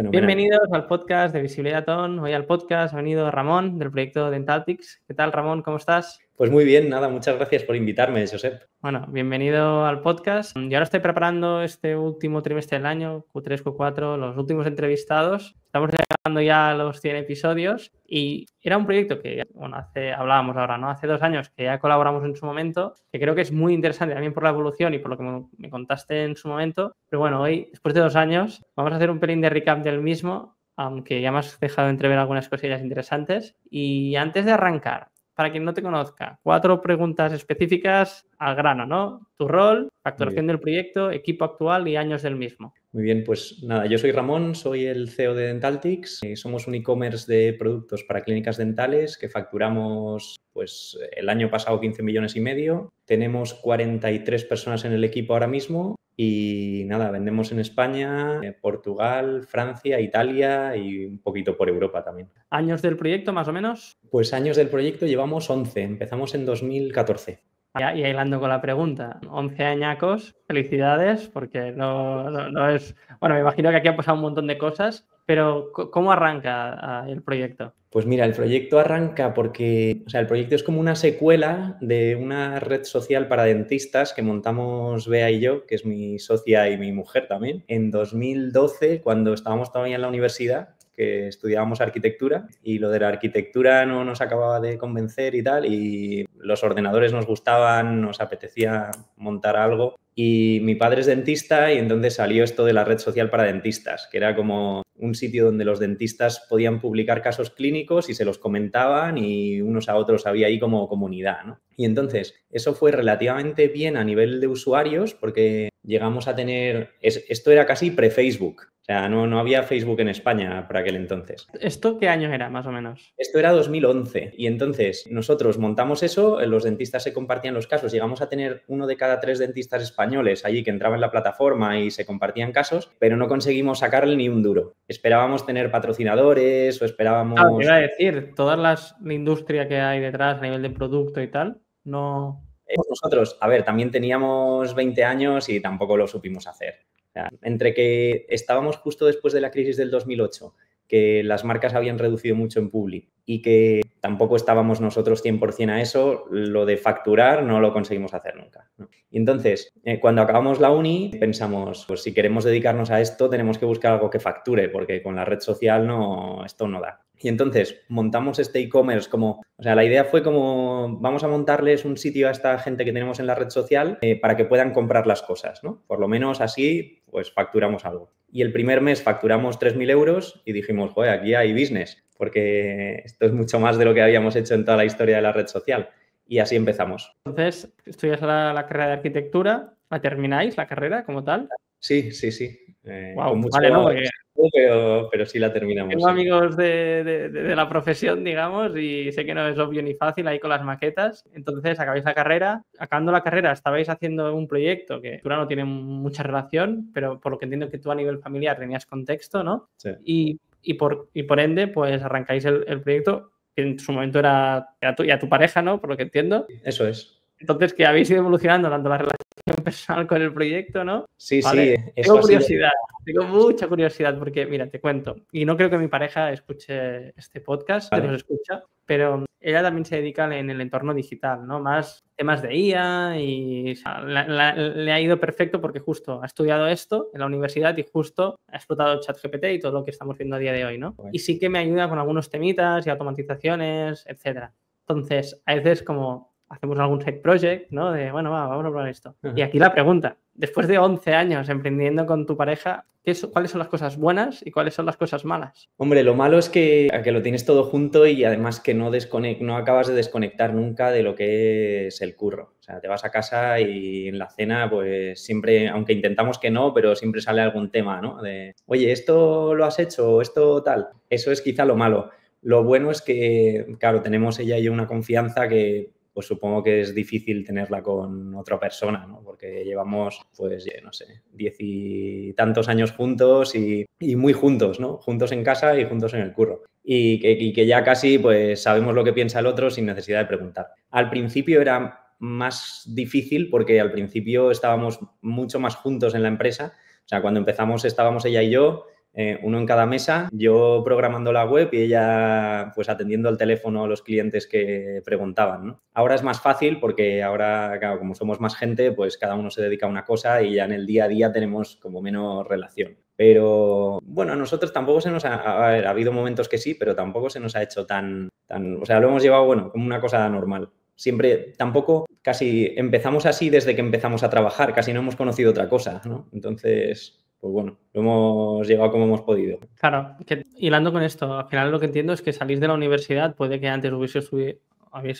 Fenomenal. Bienvenidos al podcast de Visibilidad On. Hoy al podcast ha venido Ramón del proyecto Dentaltics. ¿Qué tal, Ramón? ¿Cómo estás? Pues muy bien, nada, muchas gracias por invitarme, Josep. Bueno, bienvenido al podcast. Yo ahora estoy preparando este último trimestre del año, Q3, Q4, los últimos entrevistados. Estamos llegando ya a los 100 episodios y era un proyecto que, bueno, hablábamos ahora, ¿no? Hace 2 años que ya colaboramos en su momento, que creo que es muy interesante también por la evolución y por lo que me contaste en su momento. Pero bueno, hoy, después de 2 años, vamos a hacer un pelín de recap del mismo, aunque ya me has dejado entrever algunas cosillas interesantes. Y antes de arrancar, para quien no te conozca, 4 preguntas específicas al grano, ¿no? Tu rol, facturación del proyecto, equipo actual y años del mismo. Muy bien, pues nada, yo soy Ramón, soy el CEO de Dentaltics. Somos un e-commerce de productos para clínicas dentales que facturamos pues el año pasado 15 millones y medio. Tenemos 43 personas en el equipo ahora mismo y nada, vendemos en España, Portugal, Francia, Italia y un poquito por Europa también. ¿Años del proyecto más o menos? Pues años del proyecto llevamos 11, empezamos en 2014. Y hilando con la pregunta, 11 añacos, felicidades, porque no es... Bueno, me imagino que aquí ha pasado un montón de cosas, pero ¿cómo arranca el proyecto? Pues mira, el proyecto arranca porque, el proyecto es como una secuela de una red social para dentistas que montamos Bea y yo, que es mi socia y mi mujer también, en 2012, cuando estábamos todavía en la universidad, que estudiábamos arquitectura y lo de la arquitectura no nos acababa de convencer y tal, y los ordenadores nos gustaban, nos apetecía montar algo. Y mi padre es dentista y entonces salió esto de la red social para dentistas, que era como un sitio donde los dentistas podían publicar casos clínicos y se los comentaban y unos a otros había ahí como comunidad, ¿no? Y entonces eso fue relativamente bien a nivel de usuarios porque llegamos a tener... Esto era casi pre-Facebook. O sea, no había Facebook en España para aquel entonces. ¿Esto qué año era, más o menos? Esto era 2011 y entonces nosotros montamos eso, los dentistas se compartían los casos, llegamos a tener 1 de cada 3 dentistas españoles allí que entraban en la plataforma y se compartían casos, pero no conseguimos sacarle ni un duro. Esperábamos tener patrocinadores o esperábamos... Claro, te iba a decir, toda la industria que hay detrás a nivel de producto y tal, no... Nosotros, a ver, también teníamos 20 años y tampoco lo supimos hacer. O sea, entre que estábamos justo después de la crisis del 2008, que las marcas habían reducido mucho en publi y que tampoco estábamos nosotros 100% a eso, lo de facturar no lo conseguimos hacer nunca, ¿no? Y entonces, cuando acabamos la uni, pensamos, pues si queremos dedicarnos a esto, tenemos que buscar algo que facture, porque con la red social esto no da. Y entonces montamos este e-commerce la idea fue como, vamos a montarles un sitio a esta gente que tenemos en la red social para que puedan comprar las cosas, ¿no? Por lo menos así, pues facturamos algo. Y el primer mes facturamos 3.000 euros y dijimos, joder, aquí hay business, porque esto es mucho más de lo que habíamos hecho en toda la historia de la red social. Y así empezamos. Entonces, estudias la carrera de arquitectura, ¿la termináis, la carrera como tal? Sí. Wow, Con mucho vale, ¿no? Porque pero sí la terminamos. tengo Sí. amigos de la profesión, digamos, y sé que no es obvio ni fácil ahí con las maquetes. Entonces, acabáis la carrera. Acabando la carrera, estabais haciendo un proyecto que no tiene mucha relación, pero por lo que entiendo que tú a nivel familiar tenías contexto, ¿no? Sí. Y por ende, pues arrancáis el proyecto, que en su momento era tu pareja, ¿no? Por lo que entiendo. Eso es. Entonces, que habéis ido evolucionando tanto la relación personal con el proyecto, ¿no? Sí, vale. sí. Tengo curiosidad, tengo mucha curiosidad porque, mira, te cuento, y no creo que mi pareja escuche este podcast, Vale. que nos escucha, pero ella también se dedica en el entorno digital, ¿no? Más temas de IA y le ha ido perfecto porque justo ha estudiado esto en la universidad y justo ha explotado ChatGPT y todo lo que estamos viendo a día de hoy, ¿no? Bueno. Y sí que me ayuda con algunos temitas y automatizaciones, etcétera. Entonces, a veces como hacemos algún side project, ¿no? De, bueno, vamos a probar esto. Ajá. Y aquí la pregunta, después de 11 años emprendiendo con tu pareja, ¿cuáles son las cosas buenas y cuáles son las cosas malas? Hombre, lo malo es que lo tienes todo junto y además que no acabas de desconectar nunca de lo que es el curro. O sea, te vas a casa y en la cena, pues siempre, aunque intentamos que no, pero siempre sale algún tema, ¿no? De, oye, ¿esto lo has hecho? ¿Esto tal? Eso es quizá lo malo. Lo bueno es que, claro, tenemos ella y yo una confianza que pues supongo que es difícil tenerla con otra persona, ¿no? Porque llevamos, pues, no sé, 10 y tantos años juntos y muy juntos, ¿no? Juntos en casa y juntos en el curro. Y que ya casi, pues, sabemos lo que piensa el otro sin necesidad de preguntar. Al principio era más difícil porque al principio estábamos mucho más juntos en la empresa. O sea, cuando empezamos estábamos ella y yo, uno en cada mesa, yo programando la web y ella pues atendiendo al teléfono a los clientes que preguntaban, ¿no? Ahora es más fácil porque ahora, claro, como somos más gente, pues cada uno se dedica a una cosa y ya en el día a día tenemos como menos relación. Pero bueno, a nosotros tampoco se nos ha habido momentos que sí, pero tampoco se nos ha hecho tan, o sea, lo hemos llevado, bueno, como una cosa normal. Siempre, tampoco, casi empezamos así desde que empezamos a trabajar, casi no hemos conocido otra cosa, ¿no? Entonces, pues bueno, lo hemos llevado como hemos podido. Claro, que hilando con esto, al final lo que entiendo es que salís de la universidad, puede que antes hubiese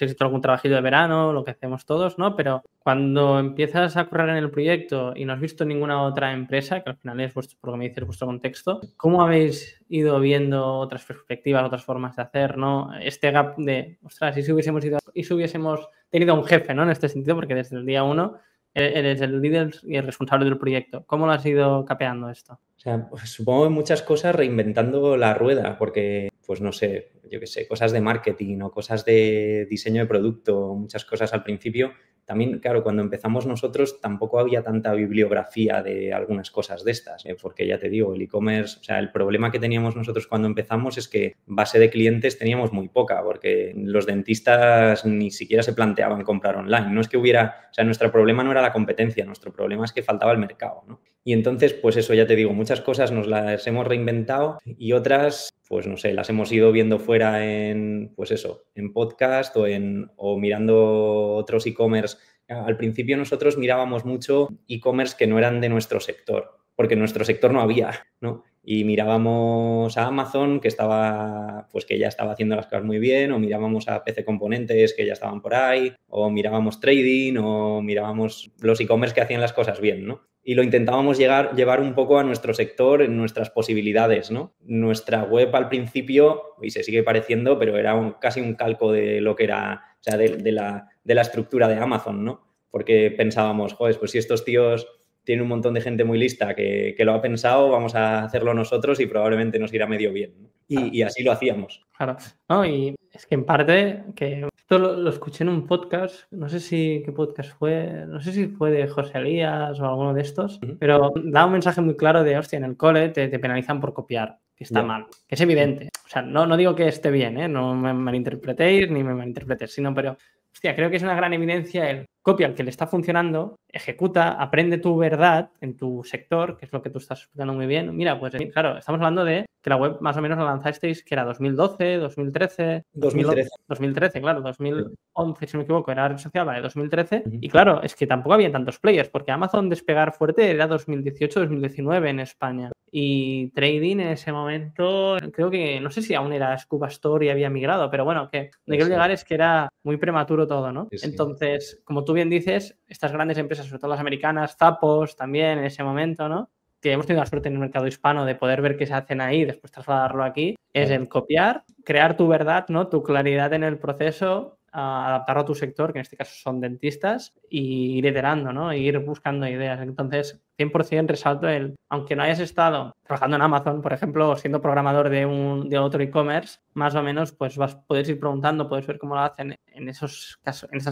hecho algún trabajillo de verano, lo que hacemos todos, ¿no? Pero cuando empiezas a currar en el proyecto y no has visto ninguna otra empresa, que al final es vuestro, por lo que me dices, vuestro contexto, ¿cómo habéis ido viendo otras perspectivas, otras formas de hacer, ¿no? Este gap de, ostras, y si hubiésemos tenido un jefe, ¿no? En este sentido, porque desde el día uno eres el líder y el responsable del proyecto. ¿Cómo lo has ido capeando esto? O sea, pues, supongo que muchas cosas reinventando la rueda, porque, pues no sé, yo qué sé, cosas de marketing o cosas de diseño de producto, muchas cosas al principio. También, claro, cuando empezamos nosotros tampoco había tanta bibliografía de algunas cosas de estas, porque ya te digo, el e-commerce, o sea, el problema que teníamos nosotros cuando empezamos es que base de clientes teníamos muy poca, porque los dentistas ni siquiera se planteaban comprar online. No es que hubiera, o sea, nuestro problema no era la competencia, nuestro problema es que faltaba el mercado, ¿no? Y entonces, pues eso, ya te digo, muchas cosas nos las hemos reinventado y otras, pues no sé, las hemos ido viendo fuera en, pues eso, en podcast o mirando otros e-commerce. Al principio nosotros mirábamos mucho e-commerce que no eran de nuestro sector, porque en nuestro sector no había, ¿no? Y mirábamos a Amazon, que estaba, pues que ya estaba haciendo las cosas muy bien, o mirábamos a PC Componentes, que ya estaban por ahí, o mirábamos trading, o mirábamos los e-commerce que hacían las cosas bien, ¿no? Y lo intentábamos llevar un poco a nuestro sector, en nuestras posibilidades, ¿no? Nuestra web al principio, y se sigue pareciendo, pero era casi un calco de lo que era, o sea, de la estructura de Amazon, ¿no? Porque pensábamos, joder, pues si estos tíos tienen un montón de gente muy lista que lo ha pensado, vamos a hacerlo nosotros y probablemente nos irá medio bien, ¿no? Y así lo hacíamos. Claro, no, y es que en parte, que esto lo escuché en un podcast, no sé si qué podcast fue, no sé si fue de José Elías o alguno de estos, pero da un mensaje muy claro de, hostia, en el cole te penalizan por copiar, que está mal, que es evidente. O sea, no digo que esté bien, no me malinterpretéis ni me malinterpretéis, sino, pero, hostia, creo que es una gran evidencia el copia al que le está funcionando, ejecuta, aprende tu verdad en tu sector, que es lo que tú estás explicando muy bien. Mira, pues claro, estamos hablando de que la web más o menos la lanzasteis, que era 2012, 2013... 2013, claro, 2011, si no me equivoco, era red social, vale, 2013. Y claro, es que tampoco había tantos players, porque Amazon despegar fuerte era 2018-2019 en España. Y trading en ese momento, creo que, no sé si aún era Scuba Store y había migrado, pero bueno, que donde quiero llegar es que era muy prematuro todo, ¿no? Sí. Entonces, como tú bien dices, estas grandes empresas, sobre todo las americanas, Zappos también en ese momento, ¿no? Que hemos tenido la suerte en el mercado hispano de poder ver qué se hacen ahí y después trasladarlo aquí, es el copiar, crear tu verdad, ¿no? Tu claridad en el proceso, adaptarlo a tu sector, que en este caso son dentistas, y ir iterando, ¿no? E ir buscando ideas. Entonces, 100% resalto aunque no hayas estado trabajando en Amazon, por ejemplo, o siendo programador de otro e-commerce, más o menos, pues puedes ir preguntando, puedes ver cómo lo hacen en esas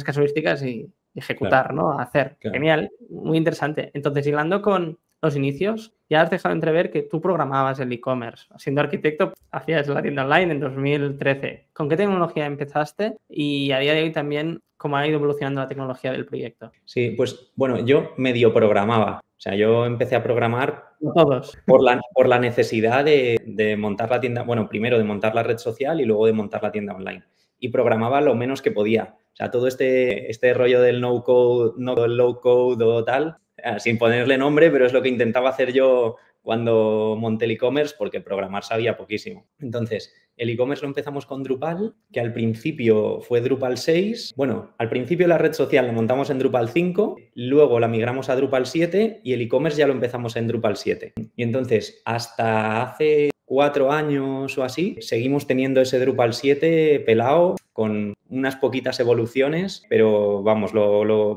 casuísticas y ejecutar, claro, ¿no? Hacer. Claro. Genial, muy interesante. Entonces, hilando con los inicios, ya has dejado entrever que tú programabas el e-commerce. Siendo arquitecto, hacías la tienda online en 2013. ¿Con qué tecnología empezaste? Y a día de hoy también, ¿cómo ha ido evolucionando la tecnología del proyecto? Sí, pues bueno, yo medio programaba. O sea, yo empecé a programar todos. Por la necesidad de montar la tienda, bueno, primero de montar la red social y luego de montar la tienda online. Y programaba lo menos que podía. O sea, todo este rollo del no-code, el low-code o tal, sin ponerle nombre, pero es lo que intentaba hacer yo cuando monté el e-commerce, porque programar sabía poquísimo. Entonces, el e-commerce lo empezamos con Drupal, que al principio fue Drupal 6. Bueno, al principio la red social la montamos en Drupal 5, luego la migramos a Drupal 7 y el e-commerce ya lo empezamos en Drupal 7. Y entonces, hasta hace 4 años o así, seguimos teniendo ese Drupal 7 pelado con unas poquitas evoluciones, pero vamos,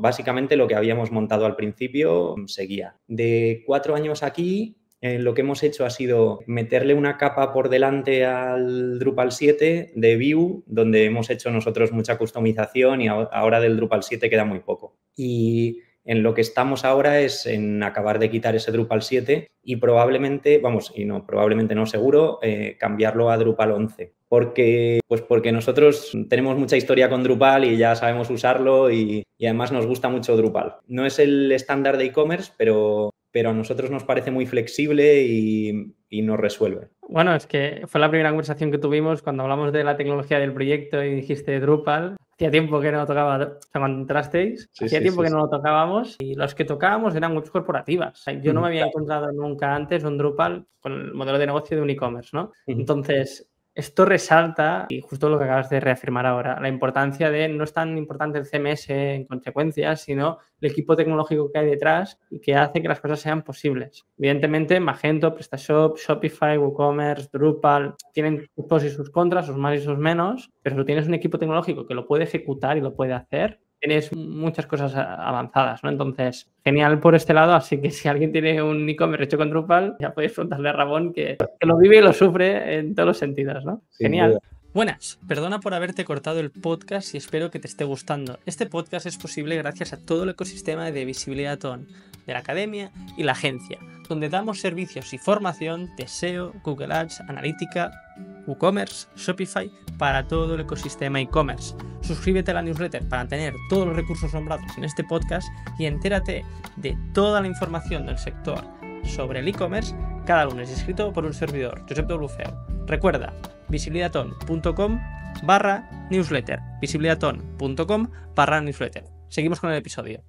básicamente lo que habíamos montado al principio seguía. De 4 años aquí, lo que hemos hecho ha sido meterle una capa por delante al Drupal 7 de Vue, donde hemos hecho nosotros mucha customización y ahora del Drupal 7 queda muy poco. Y En lo que estamos ahora es en acabar de quitar ese Drupal 7 y probablemente, probablemente no, seguro, cambiarlo a Drupal 11. Porque nosotros tenemos mucha historia con Drupal y ya sabemos usarlo y además nos gusta mucho Drupal. No es el estándar de e-commerce, pero a nosotros nos parece muy flexible y nos resuelve. Bueno, es que fue la primera conversación que tuvimos cuando hablamos de la tecnología del proyecto y dijiste Drupal. Hacía tiempo que no tocaba, o sea, cuando entrasteis, hacía tiempo que no lo tocábamos y los que tocábamos eran webs corporativas. O sea, yo no me había encontrado nunca antes un Drupal con el modelo de negocio de un e-commerce, ¿no? Entonces, esto resalta, y justo lo que acabas de reafirmar ahora, la importancia de, no es tan importante el CMS en consecuencia, sino el equipo tecnológico que hay detrás y que hace que las cosas sean posibles. Evidentemente, Magento, PrestaShop, Shopify, WooCommerce, Drupal, tienen sus pros y sus contras, sus más y sus menos, pero si tú tienes un equipo tecnológico que lo puede ejecutar y lo puede hacer, tienes muchas cosas avanzadas, ¿no? Entonces, genial por este lado, así que si alguien tiene un e-commerce hecho con Drupal, ya podéis preguntarle a Ramón que lo vive y lo sufre en todos los sentidos, ¿no? Genial. Buenas, perdona por haberte cortado el podcast y espero que te esté gustando. Este podcast es posible gracias a todo el ecosistema de Visibilidad On, de la academia y la agencia, donde damos servicios y formación de SEO, Google Ads, analítica, WooCommerce, Shopify para todo el ecosistema e-commerce. Suscríbete a la newsletter para tener todos los recursos nombrados en este podcast y entérate de toda la información del sector sobre el e-commerce cada lunes, escrito por un servidor, Josep W. Feu. Recuerda, visibilidaton.com/newsletter, visibilidaton.com/newsletter. Seguimos con el episodio.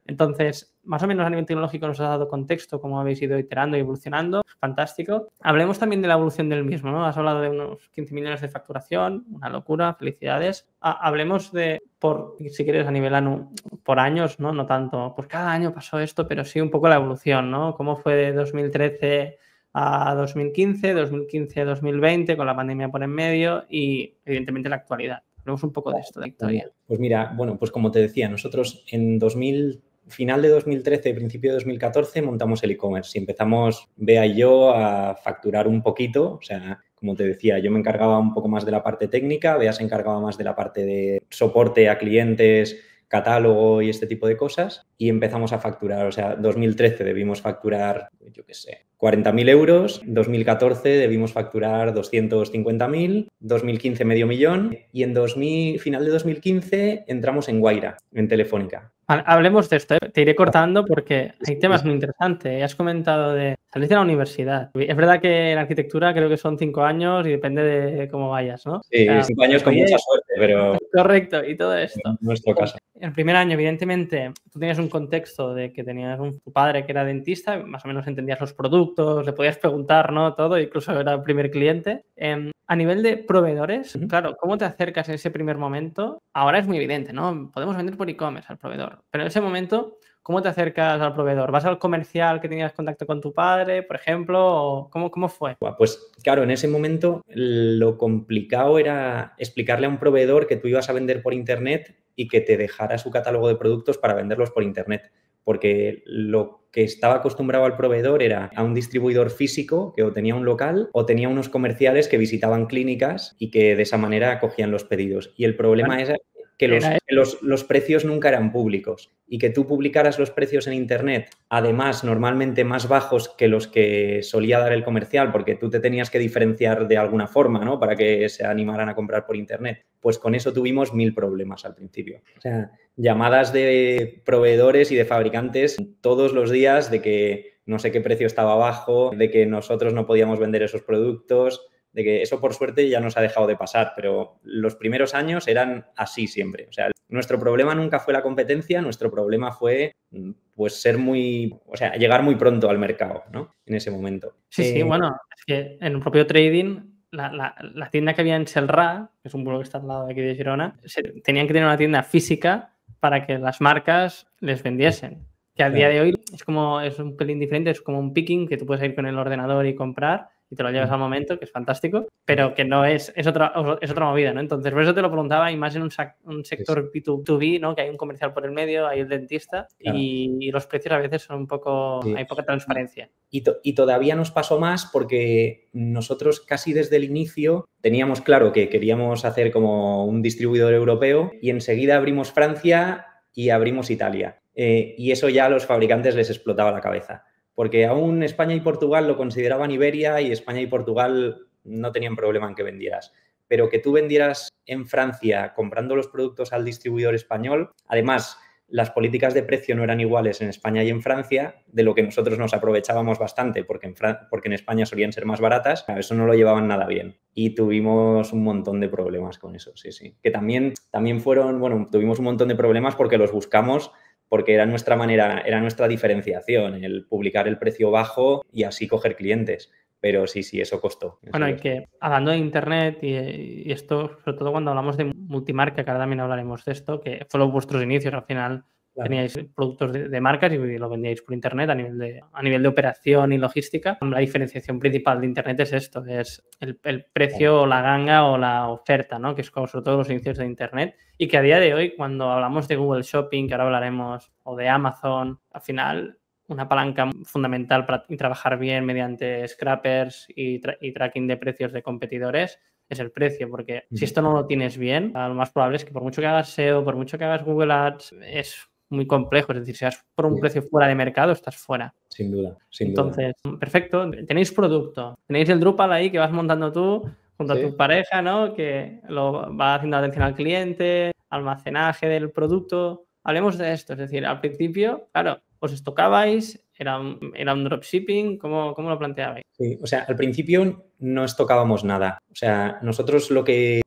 Entonces, más o menos a nivel tecnológico nos ha dado contexto, cómo habéis ido iterando y evolucionando. Fantástico. Hablemos también de la evolución del mismo, ¿no? Has hablado de unos 15 millones de facturación, una locura, felicidades. Hablemos de, si quieres, a nivel por años, ¿no? No tanto, pues cada año pasó esto, pero sí un poco la evolución, ¿no? ¿Cómo fue de 2013 a 2015, 2015 a 2020, con la pandemia por en medio y, evidentemente, la actualidad? Hablemos un poco de esto, de Victoria. Pues mira, bueno, pues como te decía, nosotros en final de 2013, principio de 2014, montamos el e-commerce y empezamos, Bea y yo, a facturar un poquito. O sea, como te decía, yo me encargaba un poco más de la parte técnica, Bea se encargaba más de la parte de soporte a clientes, catálogo y este tipo de cosas, y empezamos a facturar. O sea, 2013 debimos facturar, yo qué sé, 40.000 euros, 2014 debimos facturar 250.000, 2015 500.000 y en final de 2015 entramos en Wayra, en Telefónica. Hablemos de esto, ¿eh? Te iré cortando porque hay temas muy interesantes. Has comentado de salir de la universidad. Es verdad que en arquitectura creo que son 5 años y depende de cómo vayas, ¿no? Sí, 5 años con mucha suerte, pero... Correcto, y todo esto. En nuestro caso. El primer año, evidentemente, tú tenías un contexto de que tenías tu padre que era dentista, más o menos entendías los productos, le podías preguntar, ¿no? Todo, incluso era el primer cliente. A nivel de proveedores, claro, ¿cómo te acercas en ese primer momento? Ahora es muy evidente, ¿no? Podemos vender por e-commerce al proveedor, pero en ese momento, ¿cómo te acercas al proveedor? ¿Vas al comercial que tenías contacto con tu padre, por ejemplo? ¿O cómo fue? Pues claro, en ese momento lo complicado era explicarle a un proveedor que tú ibas a vender por internet y que te dejara su catálogo de productos para venderlos por internet. Porque lo que estaba acostumbrado al proveedor era a un distribuidor físico que o tenía un local o tenía unos comerciales que visitaban clínicas y que de esa manera cogían los pedidos. Y el problema es que los precios nunca eran públicos y que tú publicaras los precios en internet, además normalmente más bajos que los que solía dar el comercial, porque tú te tenías que diferenciar de alguna forma, ¿no? Para que se animaran a comprar por internet. Pues con eso tuvimos 1000 problemas al principio. O sea, llamadas de proveedores y de fabricantes todos los días de que no sé qué precio estaba bajo, de que nosotros no podíamos vender esos productos, de que eso por suerte ya nos ha dejado de pasar, pero los primeros años eran así siempre. O sea, nuestro problema nunca fue la competencia, nuestro problema fue pues llegar muy pronto al mercado, ¿no? En ese momento. Sí, bueno, es que en un propio trading, la tienda que había en Celrà, que es un pueblo que está al lado de aquí de Girona, tenían que tener una tienda física para que las marcas les vendiesen. Que al día de hoy es un pelín diferente, es como un picking que tú puedes ir con el ordenador y comprar y te lo llevas al momento, que es fantástico, pero que no es otra movida, ¿no? Entonces, por eso te lo preguntaba, y más en un sector B2B, ¿no? Que hay un comercial por el medio, hay el dentista, claro. Y los precios a veces son un poco... Sí. Hay poca transparencia. Y todavía nos pasó más porque nosotros casi desde el inicio teníamos claro que queríamos hacer como un distribuidor europeo y enseguida abrimos Francia y abrimos Italia. y eso ya a los fabricantes les explotaba la cabeza. Porque aún España y Portugal lo consideraban Iberia y España y Portugal no tenían problema en que vendieras. Pero que tú vendieras en Francia comprando los productos al distribuidor español, además las políticas de precio no eran iguales en España y en Francia, de lo que nosotros nos aprovechábamos bastante porque en España solían ser más baratas, eso no lo llevaban nada bien. Y tuvimos un montón de problemas con eso, sí. Que también fueron, bueno, tuvimos un montón de problemas porque los buscamos, porque era nuestra manera, era nuestra diferenciación, el publicar el precio bajo y así coger clientes. Pero sí, eso costó. Bueno, y que hablando de Internet y esto, sobre todo cuando hablamos de multimarca, que ahora también hablaremos de esto, que fueron vuestros inicios, al final claro. Teníais productos de marcas y lo vendíais por Internet a nivel de operación y logística. La diferenciación principal de Internet es esto, es el precio o la ganga o la oferta, ¿no? Que es sobre todo los inicios de Internet y que a día de hoy, cuando hablamos de Google Shopping, que ahora hablaremos, o de Amazon, al final una palanca fundamental para trabajar bien mediante scrappers y tracking de precios de competidores es el precio, porque si esto no lo tienes bien, lo más probable es que por mucho que hagas SEO, por mucho que hagas Google Ads, es muy complejo. Es decir, si vas por un precio fuera de mercado, estás fuera. Sin duda. Entonces, perfecto. Tenéis producto. Tenéis el Drupal ahí que vas montando tú junto a tu pareja, ¿no? Que lo va haciendo atención al cliente, almacenaje del producto. Hablemos de esto. Es decir, al principio, claro, os estocabais, era un dropshipping, ¿cómo lo planteabais? Sí, o sea, al principio no estocábamos nada. O sea, nosotros lo que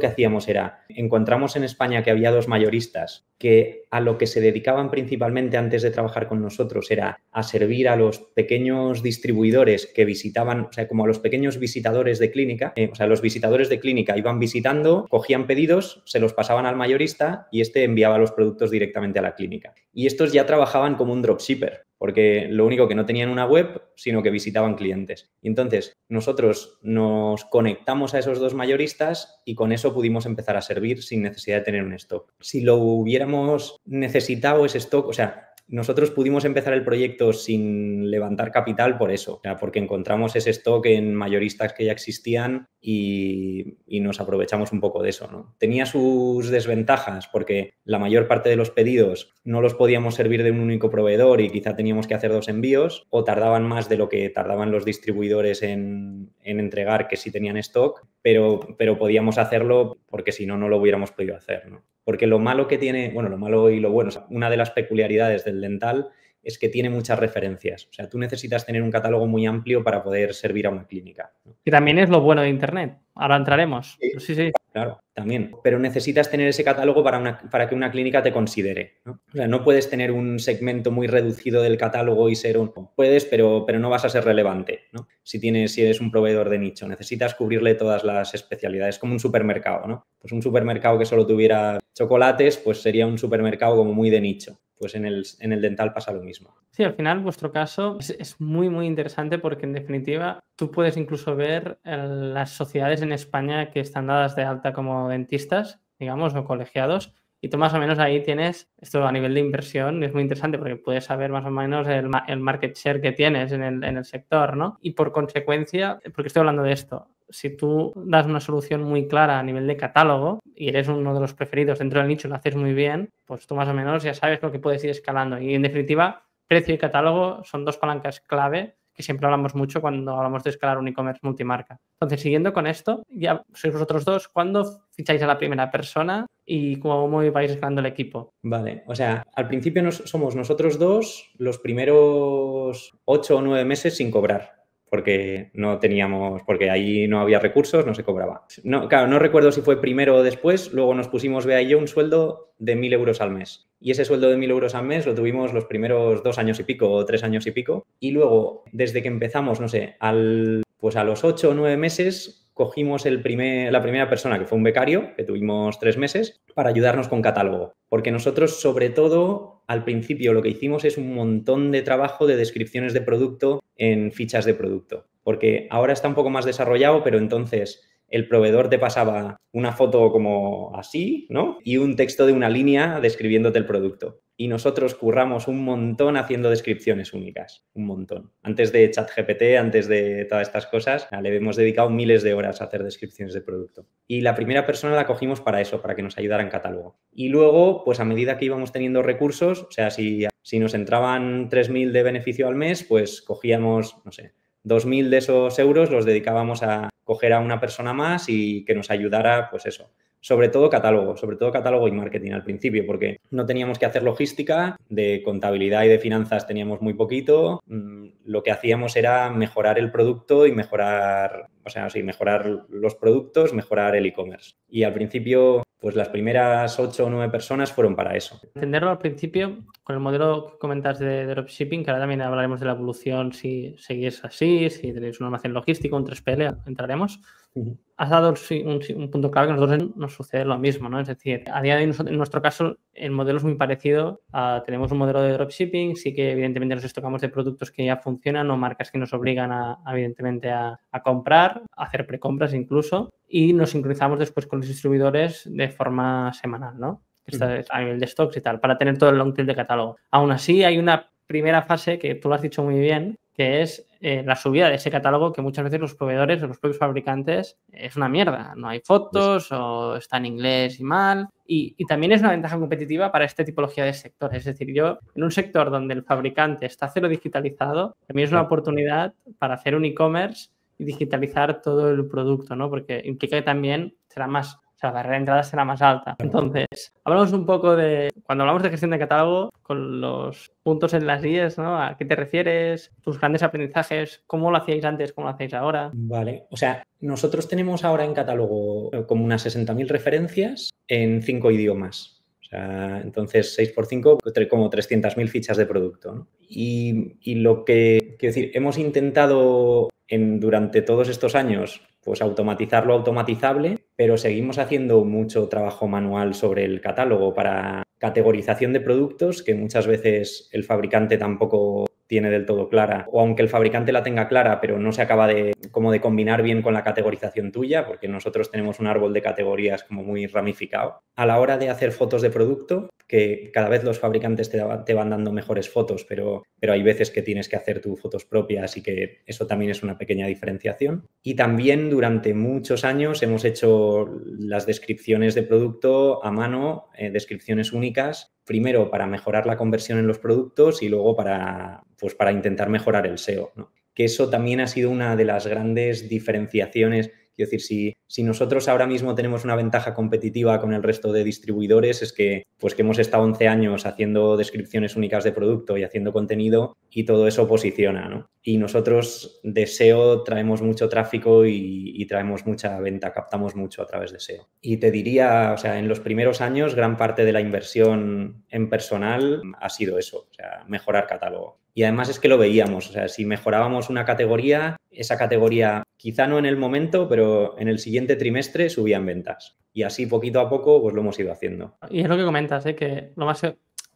hacíamos era, encontramos en España que había 2 mayoristas que a lo que se dedicaban principalmente antes de trabajar con nosotros era a servir a los pequeños distribuidores que visitaban, o sea, como a los pequeños visitadores de clínica. O sea, los visitadores de clínica iban visitando, cogían pedidos, se los pasaban al mayorista y este enviaba los productos directamente a la clínica. Y estos ya trabajaban como un dropshipper, porque lo único que no tenían una web, sino que visitaban clientes. Y entonces nosotros nos conectamos a esos 2 mayoristas y con eso pudimos empezar a servir sin necesidad de tener un stock. Si lo hubiéramos necesitado ese stock, o sea, nosotros pudimos empezar el proyecto sin levantar capital por eso, o sea, porque encontramos ese stock en mayoristas que ya existían y nos aprovechamos un poco de eso, ¿no? Tenía sus desventajas porque la mayor parte de los pedidos no los podíamos servir de un único proveedor y quizá teníamos que hacer 2 envíos o tardaban más de lo que tardaban los distribuidores en entregar que sí tenían stock, pero podíamos hacerlo porque si no, no lo hubiéramos podido hacer, ¿no? Porque lo malo que tiene, bueno, lo malo y lo bueno, o sea, una de las peculiaridades del dental es que tiene muchas referencias. O sea, tú necesitas tener un catálogo muy amplio para poder servir a una clínica, ¿no? Y también es lo bueno de Internet. Ahora entraremos. Sí. Claro, también. Pero necesitas tener ese catálogo para que una clínica te considere, ¿no? O sea, no puedes tener un segmento muy reducido del catálogo y ser puedes, pero no vas a ser relevante, ¿no? Si eres un proveedor de nicho, necesitas cubrirle todas las especialidades, como un supermercado, ¿no? Pues un supermercado que solo tuviera chocolates, pues sería un supermercado como muy de nicho. Pues en el dental pasa lo mismo. Sí, al final vuestro caso es muy, muy interesante porque en definitiva tú puedes incluso ver las sociedades en España que están dadas de alta como dentistas, digamos, o colegiados, y tú más o menos ahí tienes, esto a nivel de inversión es muy interesante porque puedes saber más o menos el market share que tienes en el sector, ¿no? Y por consecuencia, porque estoy hablando de esto, si tú das una solución muy clara a nivel de catálogo y eres uno de los preferidos dentro del nicho y lo haces muy bien, pues tú más o menos ya sabes lo que puedes ir escalando. Y en definitiva, precio y catálogo son 2 palancas clave que siempre hablamos mucho cuando hablamos de escalar un e-commerce multimarca. Entonces, siguiendo con esto, ya sois vosotros 2, ¿cuándo ficháis a la primera persona y cómo vais escalando el equipo? Vale, o sea, al principio somos nosotros 2 los primeros 8 o 9 meses sin cobrar. Porque porque ahí no había recursos, no se cobraba. No, claro, no recuerdo si fue primero o después, luego nos pusimos, Bea y yo, un sueldo de 1.000 euros al mes. Y ese sueldo de 1.000 euros al mes lo tuvimos los primeros 2 años y pico o 3 años y pico. Y luego, desde que empezamos, no sé, pues a los 8 o 9 meses cogimos la primera persona, que fue un becario, que tuvimos 3 meses, para ayudarnos con catálogo. Porque nosotros, sobre todo, al principio lo que hicimos es un montón de trabajo de descripciones de producto en fichas de producto. Porque ahora está un poco más desarrollado, pero entonces el proveedor te pasaba una foto como así, ¿no? Y un texto de una línea describiéndote el producto. Y nosotros curramos un montón haciendo descripciones únicas, un montón. Antes de ChatGPT, antes de todas estas cosas, le hemos dedicado miles de horas a hacer descripciones de producto. Y la primera persona la cogimos para eso, para que nos ayudara en catálogo. Y luego, pues a medida que íbamos teniendo recursos, o sea, si nos entraban 3.000 de beneficio al mes, pues cogíamos, no sé, 2.000 de esos euros los dedicábamos a coger a una persona más y que nos ayudara, pues eso. Sobre todo catálogo y marketing al principio, porque no teníamos que hacer logística, de contabilidad y de finanzas teníamos muy poquito. Lo que hacíamos era mejorar el producto y mejorar los productos, mejorar el e-commerce. Y al principio, pues las primeras 8 o 9 personas fueron para eso. Entenderlo al principio, con el modelo que comentas de dropshipping, que ahora también hablaremos de la evolución, si seguís así, si tenéis un almacén logístico, un 3PL, entraremos. Has dado un punto clave que a nosotros nos sucede lo mismo, ¿no? Es decir, a día de hoy, en nuestro caso, el modelo es muy parecido. Tenemos un modelo de dropshipping, sí que evidentemente nos estocamos de productos que ya funcionan o marcas que nos obligan evidentemente a comprar, a hacer precompras incluso, y nos sincronizamos después con los distribuidores de forma semanal, ¿no? Está a nivel de stocks y tal, para tener todo el long tail de catálogo. Aún así, hay una primera fase que tú lo has dicho muy bien, que es la subida de ese catálogo, que muchas veces los proveedores o los propios fabricantes es una mierda. No hay fotos o está en inglés y mal. Y también es una ventaja competitiva para esta tipología de sectores. Es decir, yo en un sector donde el fabricante está cero digitalizado, también es una oportunidad para hacer un e-commerce y digitalizar todo el producto, ¿no? Porque implica que también será más... O sea, la barrera de entrada será más alta. Entonces, hablamos un poco de, cuando hablamos de gestión de catálogo, con los puntos en las IES, ¿no? ¿A qué te refieres? ¿Tus grandes aprendizajes? ¿Cómo lo hacíais antes? ¿Cómo lo hacéis ahora? Vale, o sea, nosotros tenemos ahora en catálogo como unas 60.000 referencias en 5 idiomas. O sea, entonces 6 por 5, como 300.000 fichas de producto, ¿no? Y lo que, quiero decir, hemos intentado durante todos estos años, pues automatizar lo automatizable, pero seguimos haciendo mucho trabajo manual sobre el catálogo para categorización de productos que muchas veces el fabricante tampoco tiene del todo clara, o aunque el fabricante la tenga clara, pero no se acaba de combinar bien con la categorización tuya, porque nosotros tenemos un árbol de categorías como muy ramificado. A la hora de hacer fotos de producto, que cada vez los fabricantes te van dando mejores fotos, pero hay veces que tienes que hacer tus fotos propias y que eso también es una pequeña diferenciación. Y también durante muchos años hemos hecho las descripciones de producto a mano, descripciones únicas, primero para mejorar la conversión en los productos y luego para intentar mejorar el SEO, ¿no? Que eso también ha sido una de las grandes diferenciaciones. Quiero decir, si nosotros ahora mismo tenemos una ventaja competitiva con el resto de distribuidores es que hemos estado 11 años haciendo descripciones únicas de producto y haciendo contenido y todo eso posiciona, ¿no? Y nosotros de SEO traemos mucho tráfico y traemos mucha venta, captamos mucho a través de SEO. Y te diría, o sea, en los primeros años gran parte de la inversión en personal ha sido eso, o sea, mejorar catálogo. Y además es que lo veíamos, o sea, si mejorábamos una categoría, esa categoría quizá no en el momento, pero en el siguiente trimestre subían ventas. Y así poquito a poco pues lo hemos ido haciendo. Y es lo que comentas, que lo más...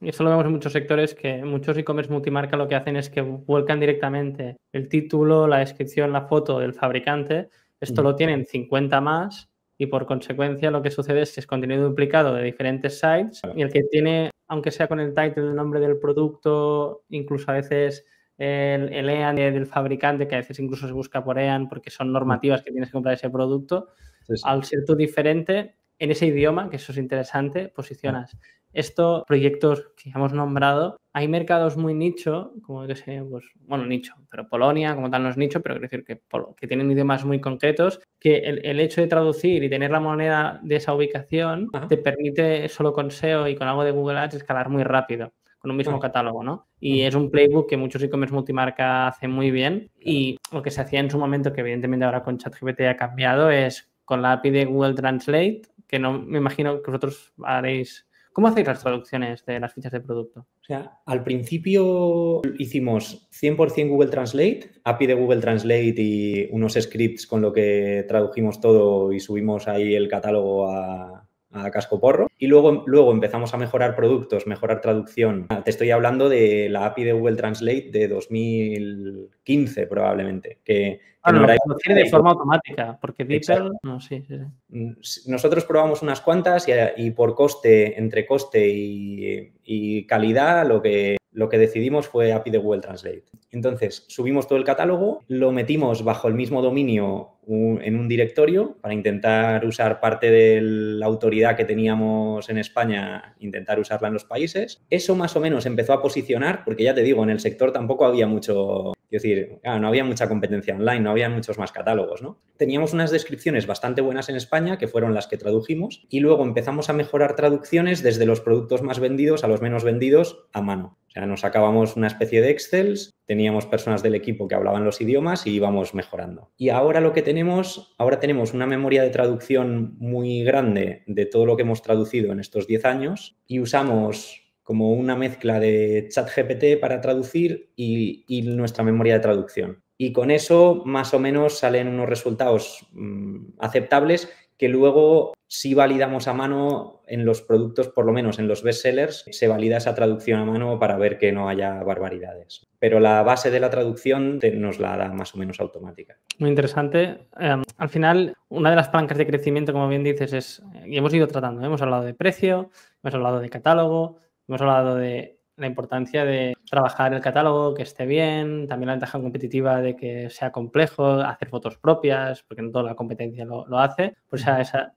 Y eso lo vemos en muchos sectores, que muchos e-commerce multimarca lo que hacen es que vuelcan directamente el título, la descripción, la foto del fabricante. Esto lo tienen 50 más y por consecuencia lo que sucede es que es contenido duplicado de diferentes sites y el que tiene, aunque sea con el title, el nombre del producto, incluso a veces el EAN del fabricante, que a veces incluso se busca por EAN porque son normativas que tienes que comprar ese producto, sí. Al ser tú diferente en ese idioma, que eso es interesante, posicionas. Esto, proyectos que hemos nombrado, hay mercados muy nicho, como que sé, pues, bueno, nicho, pero Polonia como tal no es nicho, pero quiero decir que tienen idiomas muy concretos, que el hecho de traducir y tener la moneda de esa ubicación te permite solo con SEO y con algo de Google Ads escalar muy rápido con un mismo catálogo, ¿no? Y es un playbook que muchos e-commerce multimarca hacen muy bien y lo que se hacía en su momento, que evidentemente ahora con ChatGPT ha cambiado, es con la API de Google Translate, que no me imagino que vosotros haréis... ¿Cómo hacéis las traducciones de las fichas de producto? O sea, al principio hicimos 100% Google Translate, API de Google Translate y unos scripts con lo que tradujimos todo y subimos ahí el catálogo a a cascoporro. Y luego empezamos a mejorar productos, mejorar traducción. Te estoy hablando de la API de Google Translate de 2015 probablemente, que Bueno, no lo era... puedo decir de forma automática, porque DeepL, no, sí. Nosotros probamos unas cuantas y por coste, entre coste y calidad, lo que decidimos fue API de Google Translate. Entonces, subimos todo el catálogo, lo metimos bajo el mismo dominio en un directorio para intentar usar parte de la autoridad que teníamos en España, intentar usarla en los países. Eso más o menos empezó a posicionar, porque ya te digo, en el sector tampoco había mucho... Es decir, no había mucha competencia online, no había muchos más catálogos, ¿no? Teníamos unas descripciones bastante buenas en España, que fueron las que tradujimos, y luego empezamos a mejorar traducciones desde los productos más vendidos a los menos vendidos a mano. O sea, nos sacábamos una especie de Excels, teníamos personas del equipo que hablaban los idiomas y íbamos mejorando. Y ahora ahora tenemos una memoria de traducción muy grande de todo lo que hemos traducido en estos 10 años y usamos como una mezcla de ChatGPT para traducir y nuestra memoria de traducción. Y con eso más o menos salen unos resultados aceptables que luego si validamos a mano en los productos, por lo menos en los bestsellers, se valida esa traducción a mano para ver que no haya barbaridades. Pero la base de la traducción nos la da más o menos automática. Muy interesante. Al final, una de las palancas de crecimiento, como bien dices, y hemos ido tratando, hemos hablado de precio, hemos hablado de catálogo, hemos hablado de la importancia de trabajar el catálogo, que esté bien, también la ventaja competitiva de que sea complejo, hacer fotos propias, porque no toda la competencia lo hace,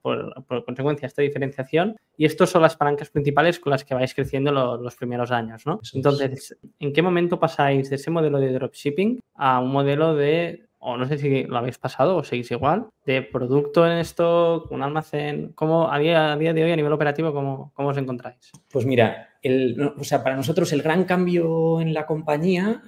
por consecuencia esta diferenciación. Y estas son las palancas principales con las que vais creciendo los primeros años, ¿no? Entonces, ¿en qué momento pasáis de ese modelo de dropshipping a un modelo de, o no sé si lo habéis pasado o seguís igual, de producto en stock, un almacén? ¿Cómo a día de hoy a nivel operativo, cómo os encontráis? Pues mira, para nosotros el gran cambio en la compañía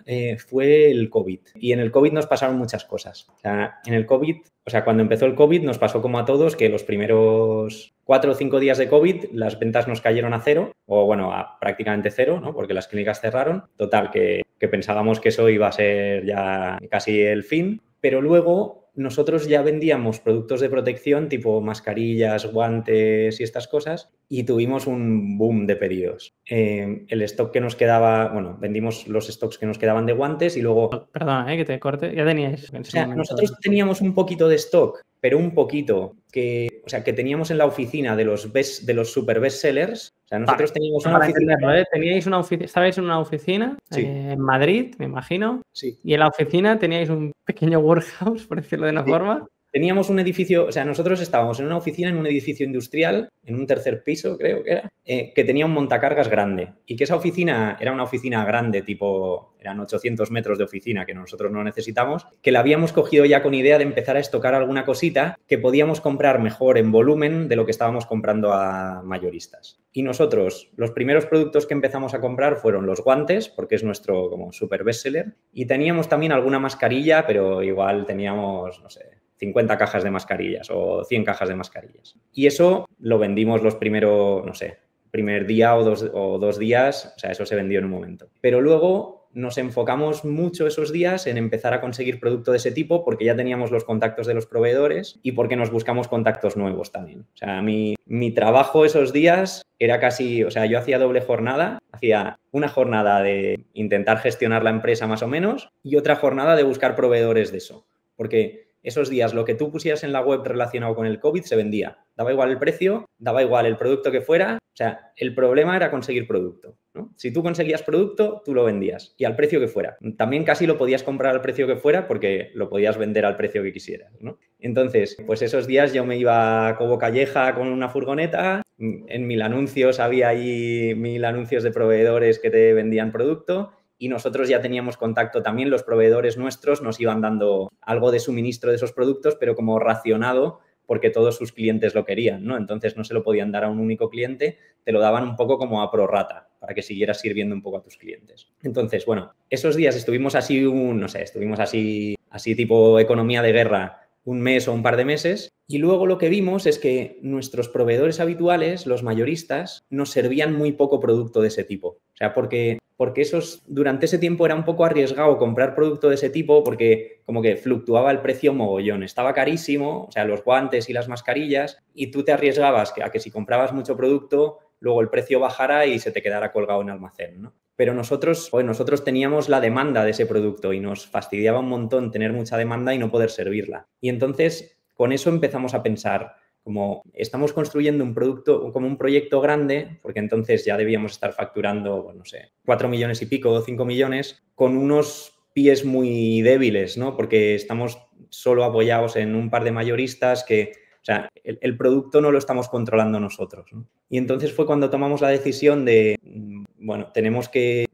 fue el COVID. Y en el COVID nos pasaron muchas cosas. O sea, en el COVID, cuando empezó el COVID nos pasó como a todos que los primeros 4 o 5 días de COVID las ventas nos cayeron a cero, o bueno, a prácticamente cero, ¿no? Porque las clínicas cerraron. Total, que pensábamos que eso iba a ser ya casi el fin. Pero luego nosotros ya vendíamos productos de protección tipo mascarillas, guantes y estas cosas y tuvimos un boom de pedidos. El stock que nos quedaba, vendimos los stocks que nos quedaban de guantes y luego... Perdona, que te corte, ya teníais en ese momento. Nosotros teníamos un poquito de stock, pero un poquito que teníamos en la oficina de los super bestsellers. O sea, nosotros teníamos una oficina... Teníais una oficina, estabais en una oficina en Madrid, me imagino. Sí. Y en la oficina teníais un pequeño warehouse, por decirlo de una forma. Teníamos un edificio, nosotros estábamos en una oficina, en un edificio industrial, en un tercer piso, creo que era, que tenía un montacargas grande. Y que esa oficina era una oficina grande, eran 800 metros de oficina que nosotros no necesitamos, que la habíamos cogido ya con idea de empezar a estocar alguna cosita que podíamos comprar mejor en volumen de lo que estábamos comprando a mayoristas. Y nosotros, los primeros productos que empezamos a comprar fueron los guantes, porque es nuestro como super bestseller, y teníamos también alguna mascarilla, pero igual teníamos, 50 cajas de mascarillas o 100 cajas de mascarillas. Y eso lo vendimos los primeros, primer día o dos días, eso se vendió en un momento. Pero luego nos enfocamos mucho esos días en empezar a conseguir producto de ese tipo porque ya teníamos los contactos de los proveedores y porque nos buscamos contactos nuevos también. Mi trabajo esos días era casi, yo hacía doble jornada, hacía una jornada de intentar gestionar la empresa más o menos y otra jornada de buscar proveedores de eso. Porque esos días lo que tú pusieras en la web relacionado con el COVID se vendía. Daba igual el precio, daba igual el producto que fuera. El problema era conseguir producto, ¿no? Si tú conseguías producto, tú lo vendías y al precio que fuera. También casi lo podías comprar al precio que fuera porque lo podías vender al precio que quisieras, ¿no? Entonces, pues esos días yo me iba a Cobo Calleja con una furgoneta. En Mil Anuncios había ahí 1000 anuncios de proveedores que te vendían producto. Y nosotros ya teníamos contacto también, los proveedores nuestros nos iban dando algo de suministro de esos productos, pero como racionado porque todos sus clientes lo querían, ¿no? Entonces no se lo podían dar a un único cliente, te lo daban un poco como a prorrata para que siguieras sirviendo un poco a tus clientes. Entonces, esos días estuvimos así, así tipo economía de guerra, un mes o un par de meses. Y luego lo que vimos es que nuestros proveedores habituales, los mayoristas, nos servían muy poco producto de ese tipo. Porque porque durante ese tiempo era un poco arriesgado comprar producto de ese tipo porque como que fluctuaba el precio mogollón. Estaba carísimo, o sea, los guantes y las mascarillas, y tú te arriesgabas a que si comprabas mucho producto, luego el precio bajara y se te quedara colgado en almacén, ¿no? Pero nosotros teníamos la demanda de ese producto y nos fastidiaba un montón tener mucha demanda y no poder servirla. Y entonces, con eso empezamos a pensar, como estamos construyendo un producto, como un proyecto grande, porque entonces ya debíamos estar facturando, no sé, 4 millones y pico o 5 millones, con unos pies muy débiles, ¿no? Porque estamos solo apoyados en un par de mayoristas que, o sea, el producto no lo estamos controlando nosotros, ¿no? Y entonces fue cuando tomamos la decisión de, bueno, tenemos que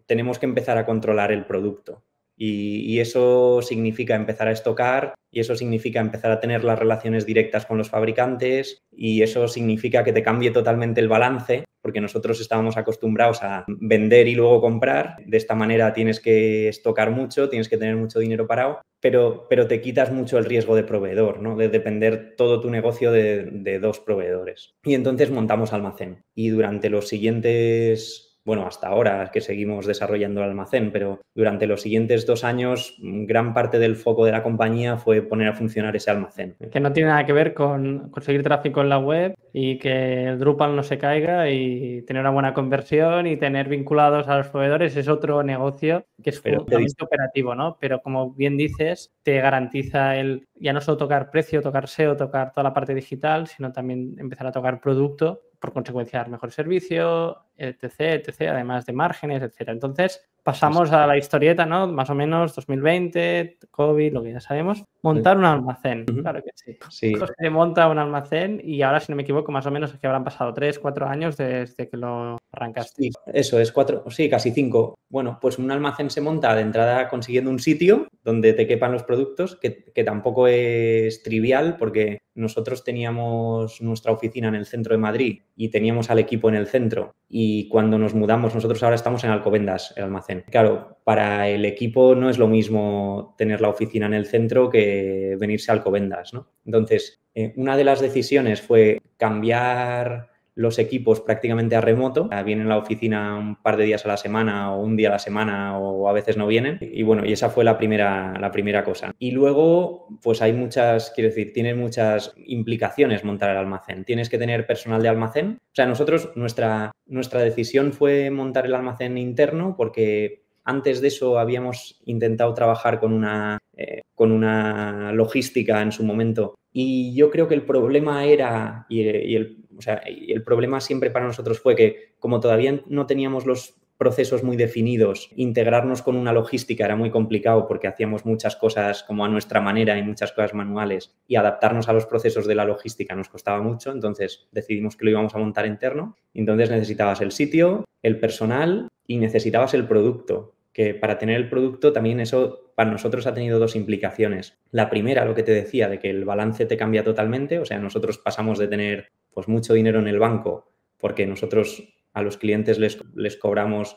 empezar a controlar el producto. Y eso significa empezar a estocar, y eso significa empezar a tener las relaciones directas con los fabricantes, y eso significa que te cambie totalmente el balance, porque nosotros estábamos acostumbrados a vender y luego comprar. De esta manera tienes que estocar mucho, tienes que tener mucho dinero parado, pero te quitas mucho el riesgo de proveedor, ¿no? De depender todo tu negocio de dos proveedores. Y entonces montamos almacén. Y durante los siguientes... Bueno, hasta ahora que seguimos desarrollando el almacén, pero durante los siguientes 2 años, gran parte del foco de la compañía fue poner a funcionar ese almacén. Que no tiene nada que ver con conseguir tráfico en la web y que el Drupal no se caiga y tener una buena conversión y tener vinculados a los proveedores es otro negocio que es fundamentalmente operativo, ¿no? Pero como bien dices, te garantiza ya no solo tocar precio, tocar SEO, tocar toda la parte digital, sino también empezar a tocar producto, por consecuencia mejor servicio, etc., además de márgenes, etcétera. Entonces, pasamos a la historieta, ¿no? Más o menos 2020, COVID, lo que ya sabemos. Montar un almacén, claro que sí. Sí. José monta un almacén y ahora, si no me equivoco, más o menos es que habrán pasado 3, 4 años desde que lo arrancaste. Sí, eso es 4, sí, casi 5. Bueno, pues un almacén se monta de entrada consiguiendo un sitio donde te quepan los productos, que tampoco es trivial porque nosotros teníamos nuestra oficina en el centro de Madrid y teníamos al equipo en el centro, y cuando nos mudamos, nosotros ahora estamos en Alcobendas, el almacén. Claro, para el equipo no es lo mismo tener la oficina en el centro que venirse a Alcobendas, ¿no? Entonces, una de las decisiones fue cambiar los equipos prácticamente a remoto. Vienen a la oficina un par de días a la semana o un día a la semana, o a veces no vienen. Y bueno, y esa fue la primera cosa. Y luego, pues hay tiene muchas implicaciones montar el almacén. Tienes que tener personal de almacén. O sea, nosotros, nuestra decisión fue montar el almacén interno porque antes de eso habíamos intentado trabajar con una logística en su momento. Y yo creo que el problema era, el problema siempre para nosotros fue que como todavía no teníamos los procesos muy definidos, integrarnos con una logística era muy complicado porque hacíamos muchas cosas como a nuestra manera y muchas cosas manuales, y adaptarnos a los procesos de la logística nos costaba mucho. Entonces decidimos que lo íbamos a montar interno. Entonces necesitabas el sitio, el personal y necesitabas el producto. Que para tener el producto también eso para nosotros ha tenido 2 implicaciones. La primera, lo que te decía, de que el balance te cambia totalmente. O sea, nosotros pasamos de tener pues mucho dinero en el banco porque nosotros a los clientes les cobramos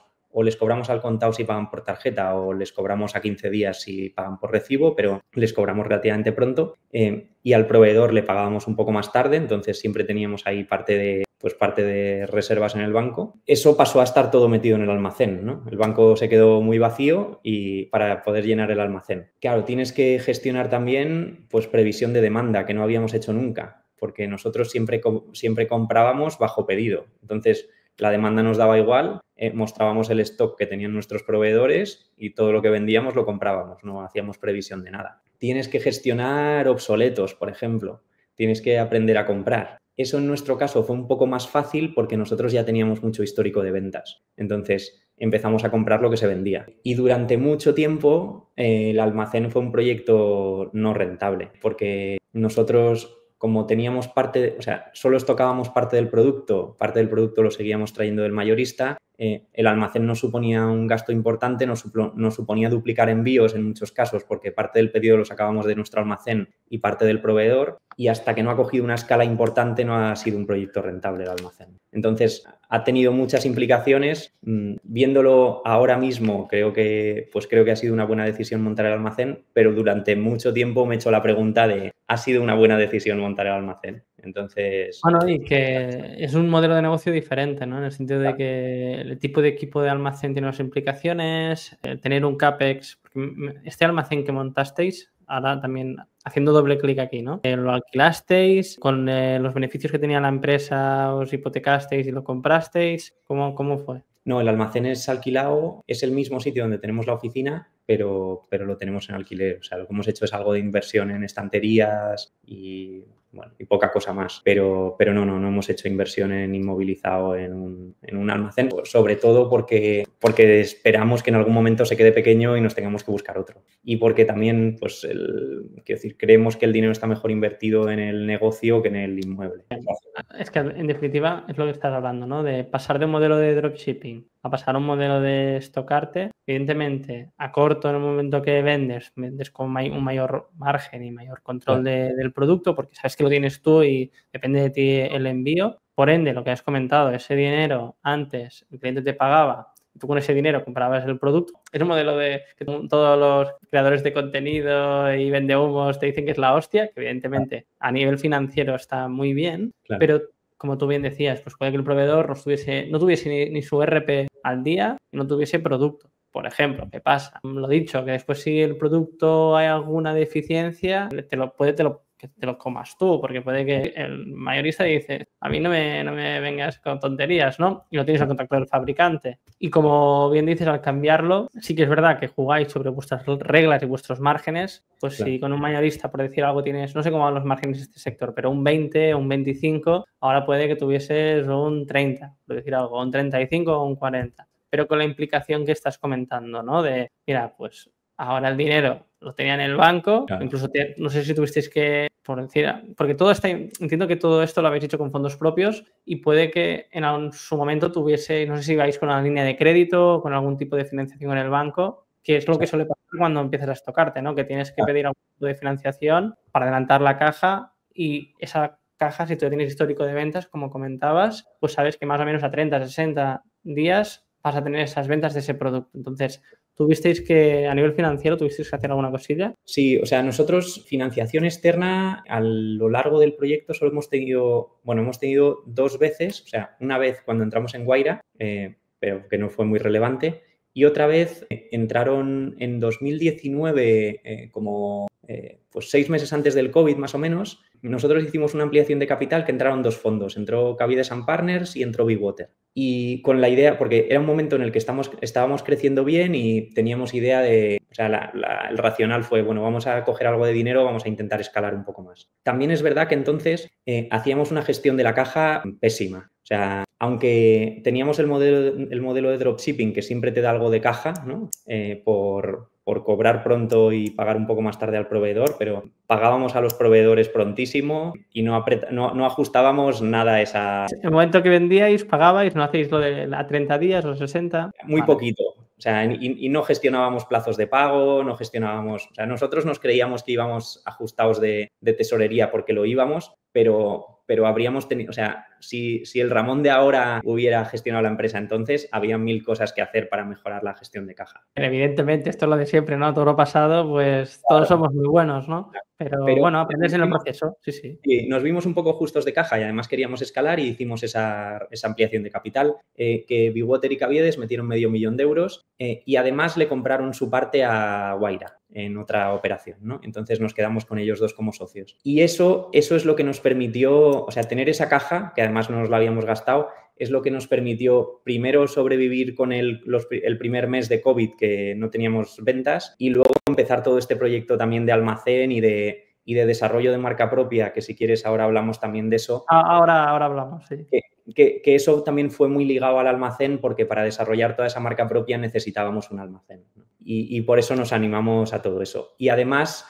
al contado si pagan por tarjeta, o les cobramos a 15 días si pagan por recibo, pero les cobramos relativamente pronto, y al proveedor le pagábamos un poco más tarde. Entonces siempre teníamos ahí parte de reservas en el banco. Eso pasó a estar todo metido en el almacén, ¿no? El banco se quedó muy vacío y para poder llenar el almacén. Claro, tienes que gestionar también pues previsión de demanda, que no habíamos hecho nunca, porque nosotros siempre comprábamos bajo pedido. Entonces, la demanda nos daba igual, mostrábamos el stock que tenían nuestros proveedores y todo lo que vendíamos lo comprábamos, no hacíamos previsión de nada. Tienes que gestionar obsoletos, por ejemplo. Tienes que aprender a comprar. Eso en nuestro caso fue un poco más fácil porque nosotros ya teníamos mucho histórico de ventas. Entonces empezamos a comprar lo que se vendía. Y durante mucho tiempo el almacén fue un proyecto no rentable porque nosotros, como teníamos solo estocábamos parte del producto lo seguíamos trayendo del mayorista. El almacén no suponía un gasto importante, no suponía duplicar envíos en muchos casos porque parte del pedido lo sacábamos de nuestro almacén y parte del proveedor, y hasta que no ha cogido una escala importante no ha sido un proyecto rentable el almacén. Entonces ha tenido muchas implicaciones. Viéndolo ahora mismo creo que ha sido una buena decisión montar el almacén, pero durante mucho tiempo me he hecho la pregunta de ¿ha sido una buena decisión montar el almacén? Entonces... Bueno, y que es un modelo de negocio diferente, ¿no? En el sentido de que el tipo de equipo de almacén tiene unas implicaciones, tener un CAPEX, porque este almacén que montasteis, ahora también haciendo doble clic aquí, ¿no? Lo alquilasteis, con los beneficios que tenía la empresa, os hipotecasteis y lo comprasteis, ¿cómo fue? No, el almacén es alquilado, es el mismo sitio donde tenemos la oficina, pero lo tenemos en alquiler. O sea, lo que hemos hecho es algo de inversión en estanterías y, bueno, y poca cosa más. Pero no hemos hecho inversión en inmovilizado en un almacén, sobre todo porque esperamos que en algún momento se quede pequeño y nos tengamos que buscar otro. Y porque también, pues, quiero decir, creemos que el dinero está mejor invertido en el negocio que en el inmueble. Es que, en definitiva, es lo que estás hablando, ¿no? De pasar de un modelo de dropshipping a pasar a un modelo de estocarte. Evidentemente, a corto, en el momento que vendes con un mayor margen y mayor control del producto, porque sabes que lo tienes tú y depende de ti el envío. Por ende, lo que has comentado, ese dinero antes el cliente te pagaba, tú con ese dinero comprabas el producto. Es un modelo de que todos los creadores de contenido y vendehumos te dicen que es la hostia, que evidentemente a nivel financiero está muy bien, pero como tú bien decías, pues puede que el proveedor no tuviese ni su RP al día y no tuviese producto. Por ejemplo, ¿qué pasa? Lo dicho, que después si el producto hay alguna deficiencia, te lo comas tú, porque puede que el mayorista dice, a mí no me vengas con tonterías, ¿no? Y no tienes el contacto del fabricante. Y como bien dices, al cambiarlo, sí que es verdad que jugáis sobre vuestras reglas y vuestros márgenes, pues si con un mayorista, por decir algo, tienes, no sé cómo van los márgenes de este sector, pero un 20, un 25, ahora puede que tuvieses un 30, por decir algo, un 35 o un 40. Pero con la implicación que estás comentando, ¿no? De, mira, pues ahora el dinero lo tenía en el banco, incluso no sé si tuvisteis que, por decir, porque entiendo que todo esto lo habéis hecho con fondos propios y puede que en su momento tuviese, no sé si vais con una línea de crédito o con algún tipo de financiación en el banco, que es lo que suele pasar cuando empiezas a estocarte, ¿no? Que tienes que pedir algún tipo de financiación para adelantar la caja y esa caja, si tú tienes histórico de ventas, como comentabas, pues sabes que más o menos a 30, 60 días vas a tener esas ventas de ese producto. Entonces, ¿tuvisteis que, a nivel financiero, tuvisteis que hacer alguna cosilla? Sí, o sea, nosotros financiación externa a lo largo del proyecto solo hemos tenido 2 veces, o sea, una vez cuando entramos en Wayra, pero que no fue muy relevante, y otra vez entraron en 2019 pues 6 meses antes del COVID más o menos. Nosotros hicimos una ampliación de capital que entraron 2 fondos, entró Cavides and Partners y entró Bigwater. Y con la idea, porque era un momento en el que estábamos creciendo bien y teníamos idea de, o sea, el racional fue, bueno, vamos a coger algo de dinero, vamos a intentar escalar un poco más. También es verdad que entonces hacíamos una gestión de la caja pésima. O sea, aunque teníamos el modelo de dropshipping que siempre te da algo de caja, ¿no? Por cobrar pronto y pagar un poco más tarde al proveedor, pero pagábamos a los proveedores prontísimo y no ajustábamos nada a esa... En el momento que vendíais, pagabais, no hacéis lo de a 30 días o 60. Muy poquito. O sea, y no gestionábamos plazos de pago, no gestionábamos... O sea, nosotros nos creíamos que íbamos ajustados de tesorería porque lo íbamos, pero habríamos tenido... O sea, si el Ramón de ahora hubiera gestionado la empresa entonces, había 1000 cosas que hacer para mejorar la gestión de caja. Evidentemente, esto es lo de siempre, ¿no? Todo lo pasado, pues todos somos muy buenos, ¿no? Pero bueno, aprendes en el proceso, sí. Sí, nos vimos un poco justos de caja y además queríamos escalar y hicimos esa ampliación de capital, que Bigwater y Caviedes metieron 500.000 euros y además le compraron su parte a Wayra en otra operación, ¿no? Entonces nos quedamos con ellos dos como socios. Y eso es lo que nos permitió, o sea, tener esa caja, que además no nos la habíamos gastado, es lo que nos permitió primero sobrevivir con el primer mes de COVID que no teníamos ventas y luego empezar todo este proyecto también de almacén y de desarrollo de marca propia, que si quieres ahora hablamos también de eso. Ahora hablamos, sí. Que eso también fue muy ligado al almacén porque para desarrollar toda esa marca propia necesitábamos un almacén, ¿no? Y por eso nos animamos a todo eso. Y además,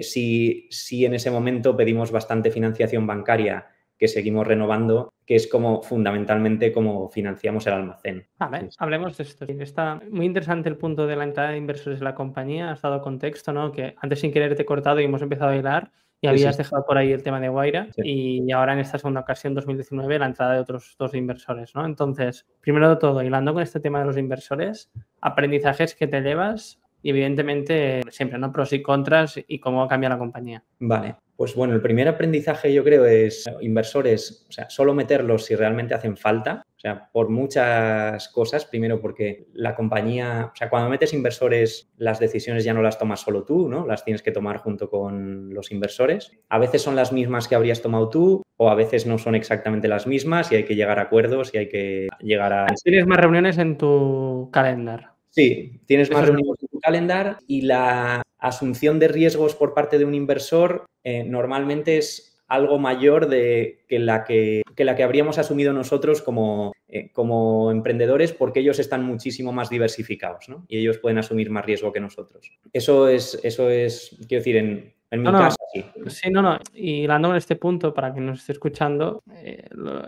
sí en ese momento pedimos bastante financiación bancaria que seguimos renovando, que es como fundamentalmente como financiamos el almacén. Vale, sí. Hablemos de esto. Está muy interesante el punto de la entrada de inversores en la compañía. Has dado contexto, ¿no? Que antes sin querer te he cortado y hemos empezado a hilar y habías dejado por ahí el tema de Wayra y ahora en esta segunda ocasión, 2019, la entrada de otros 2 inversores, ¿no? Entonces, primero de todo, hilando con este tema de los inversores, aprendizajes que te llevas y evidentemente siempre, ¿no? Pros y contras y cómo cambia la compañía. Vale. Pues bueno, el primer aprendizaje yo creo es inversores, o sea, solo meterlos si realmente hacen falta, o sea, por muchas cosas. Primero porque la compañía, o sea, cuando metes inversores, las decisiones ya no las tomas solo tú, ¿no? Las tienes que tomar junto con los inversores. A veces son las mismas que habrías tomado tú o a veces no son exactamente las mismas y hay que llegar a acuerdos y hay que llegar a... Tienes más reuniones en tu calendar. Sí, tienes más reuniones en tu calendar y la asunción de riesgos por parte de un inversor normalmente es algo mayor que la que habríamos asumido nosotros como emprendedores porque ellos están muchísimo más diversificados, ¿no? Y ellos pueden asumir más riesgo que nosotros. Eso es quiero decir, en mi caso, sí. Sí, no. Y hablando en este punto, para quien nos esté escuchando,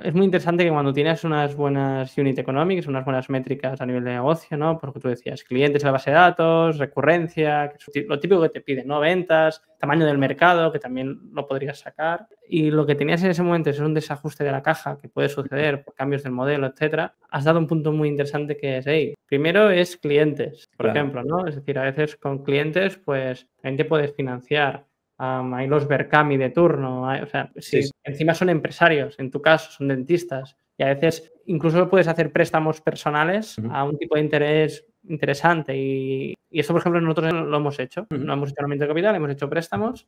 es muy interesante que cuando tienes unas buenas unit economics, unas buenas métricas a nivel de negocio, ¿no? Porque tú decías clientes en la base de datos, recurrencia, que es lo típico que te piden, ¿no? Ventas, tamaño del mercado, que también lo podrías sacar. Y lo que tenías en ese momento es un desajuste de la caja que puede suceder por cambios del modelo, etcétera. Has dado un punto muy interesante que es, primero es clientes, por ejemplo, ¿no? Es decir, a veces con clientes, pues también te puedes financiar. Hay los Berkami de turno, o sea, si encima son empresarios, en tu caso son dentistas, y a veces incluso puedes hacer préstamos personales a un tipo de interés interesante y eso, por ejemplo, nosotros lo hemos hecho. No hemos hecho aumento de capital, hemos hecho préstamos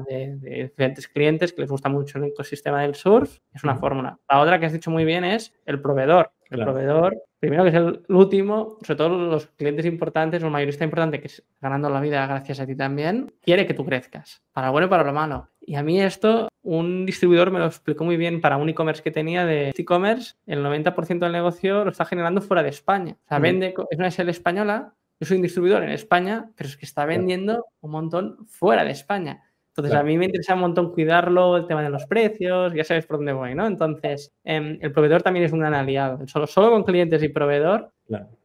de diferentes clientes que les gusta mucho el ecosistema del surf. Es una fórmula. La otra que has dicho muy bien es el proveedor. El proveedor, primero que es el último, sobre todo los clientes importantes, el mayorista importante que es ganando la vida gracias a ti también, quiere que tú crezcas, para lo bueno y para lo malo. Y a mí esto, un distribuidor me lo explicó muy bien para un e-commerce que tenía de e-commerce, el 90% del negocio lo está generando fuera de España. O sea, vende, es una SL española, yo soy un distribuidor en España, pero es que está vendiendo un montón fuera de España. Entonces, a mí me interesa un montón cuidarlo, el tema de los precios, ya sabes por dónde voy, ¿no? Entonces, el proveedor también es un gran aliado. Solo con clientes y proveedor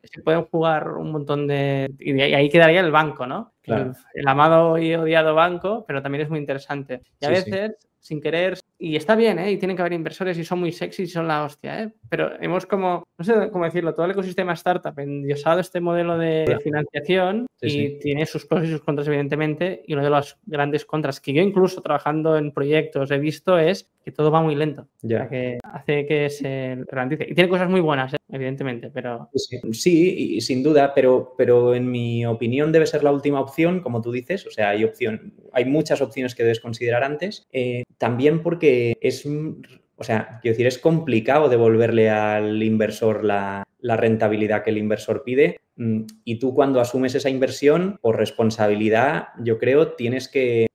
se pueden jugar un montón de... Y ahí quedaría el banco, ¿no? El amado y odiado banco, pero también es muy interesante. Y a veces, sin querer, y está bien, y tienen que haber inversores y son muy sexy y son la hostia, pero hemos como, no sé cómo decirlo, todo el ecosistema startup endiosado este modelo de financiación y tiene sus pros y sus contras, evidentemente, y una de las grandes contras que yo incluso trabajando en proyectos he visto es que todo va muy lento, o sea, que hace que se ralentice. Y tiene cosas muy buenas, evidentemente, pero... Sí, y sin duda, pero en mi opinión debe ser la última opción, como tú dices, o sea, hay muchas opciones que debes considerar antes, también porque o sea, quiero decir, es complicado devolverle al inversor la rentabilidad que el inversor pide y tú cuando asumes esa inversión, por responsabilidad, yo creo, tienes que,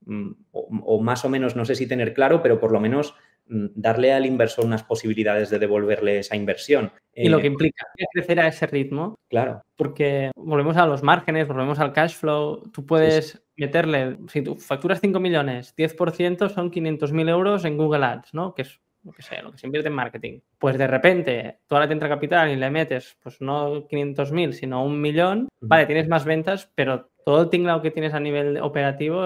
o más o menos, no sé si tener claro, pero por lo menos darle al inversor unas posibilidades de devolverle esa inversión. Y lo que implica crecer a ese ritmo. Claro. Porque volvemos a los márgenes, volvemos al cash flow. Tú puedes meterle, si tú facturas 5 millones, 10% son 500.000 euros en Google Ads, ¿no? Que es lo que se invierte en marketing. Pues de repente, tú ahora te entra capital y le metes, pues no 500.000, sino 1 millón. Vale, tienes más ventas, pero todo el tinglao que tienes a nivel operativo,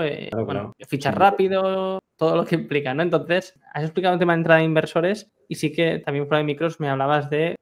fichas rápido, todo lo que implica, ¿no? Entonces, has explicado un tema de entrada de inversores y sí que también fuera de micros me hablabas de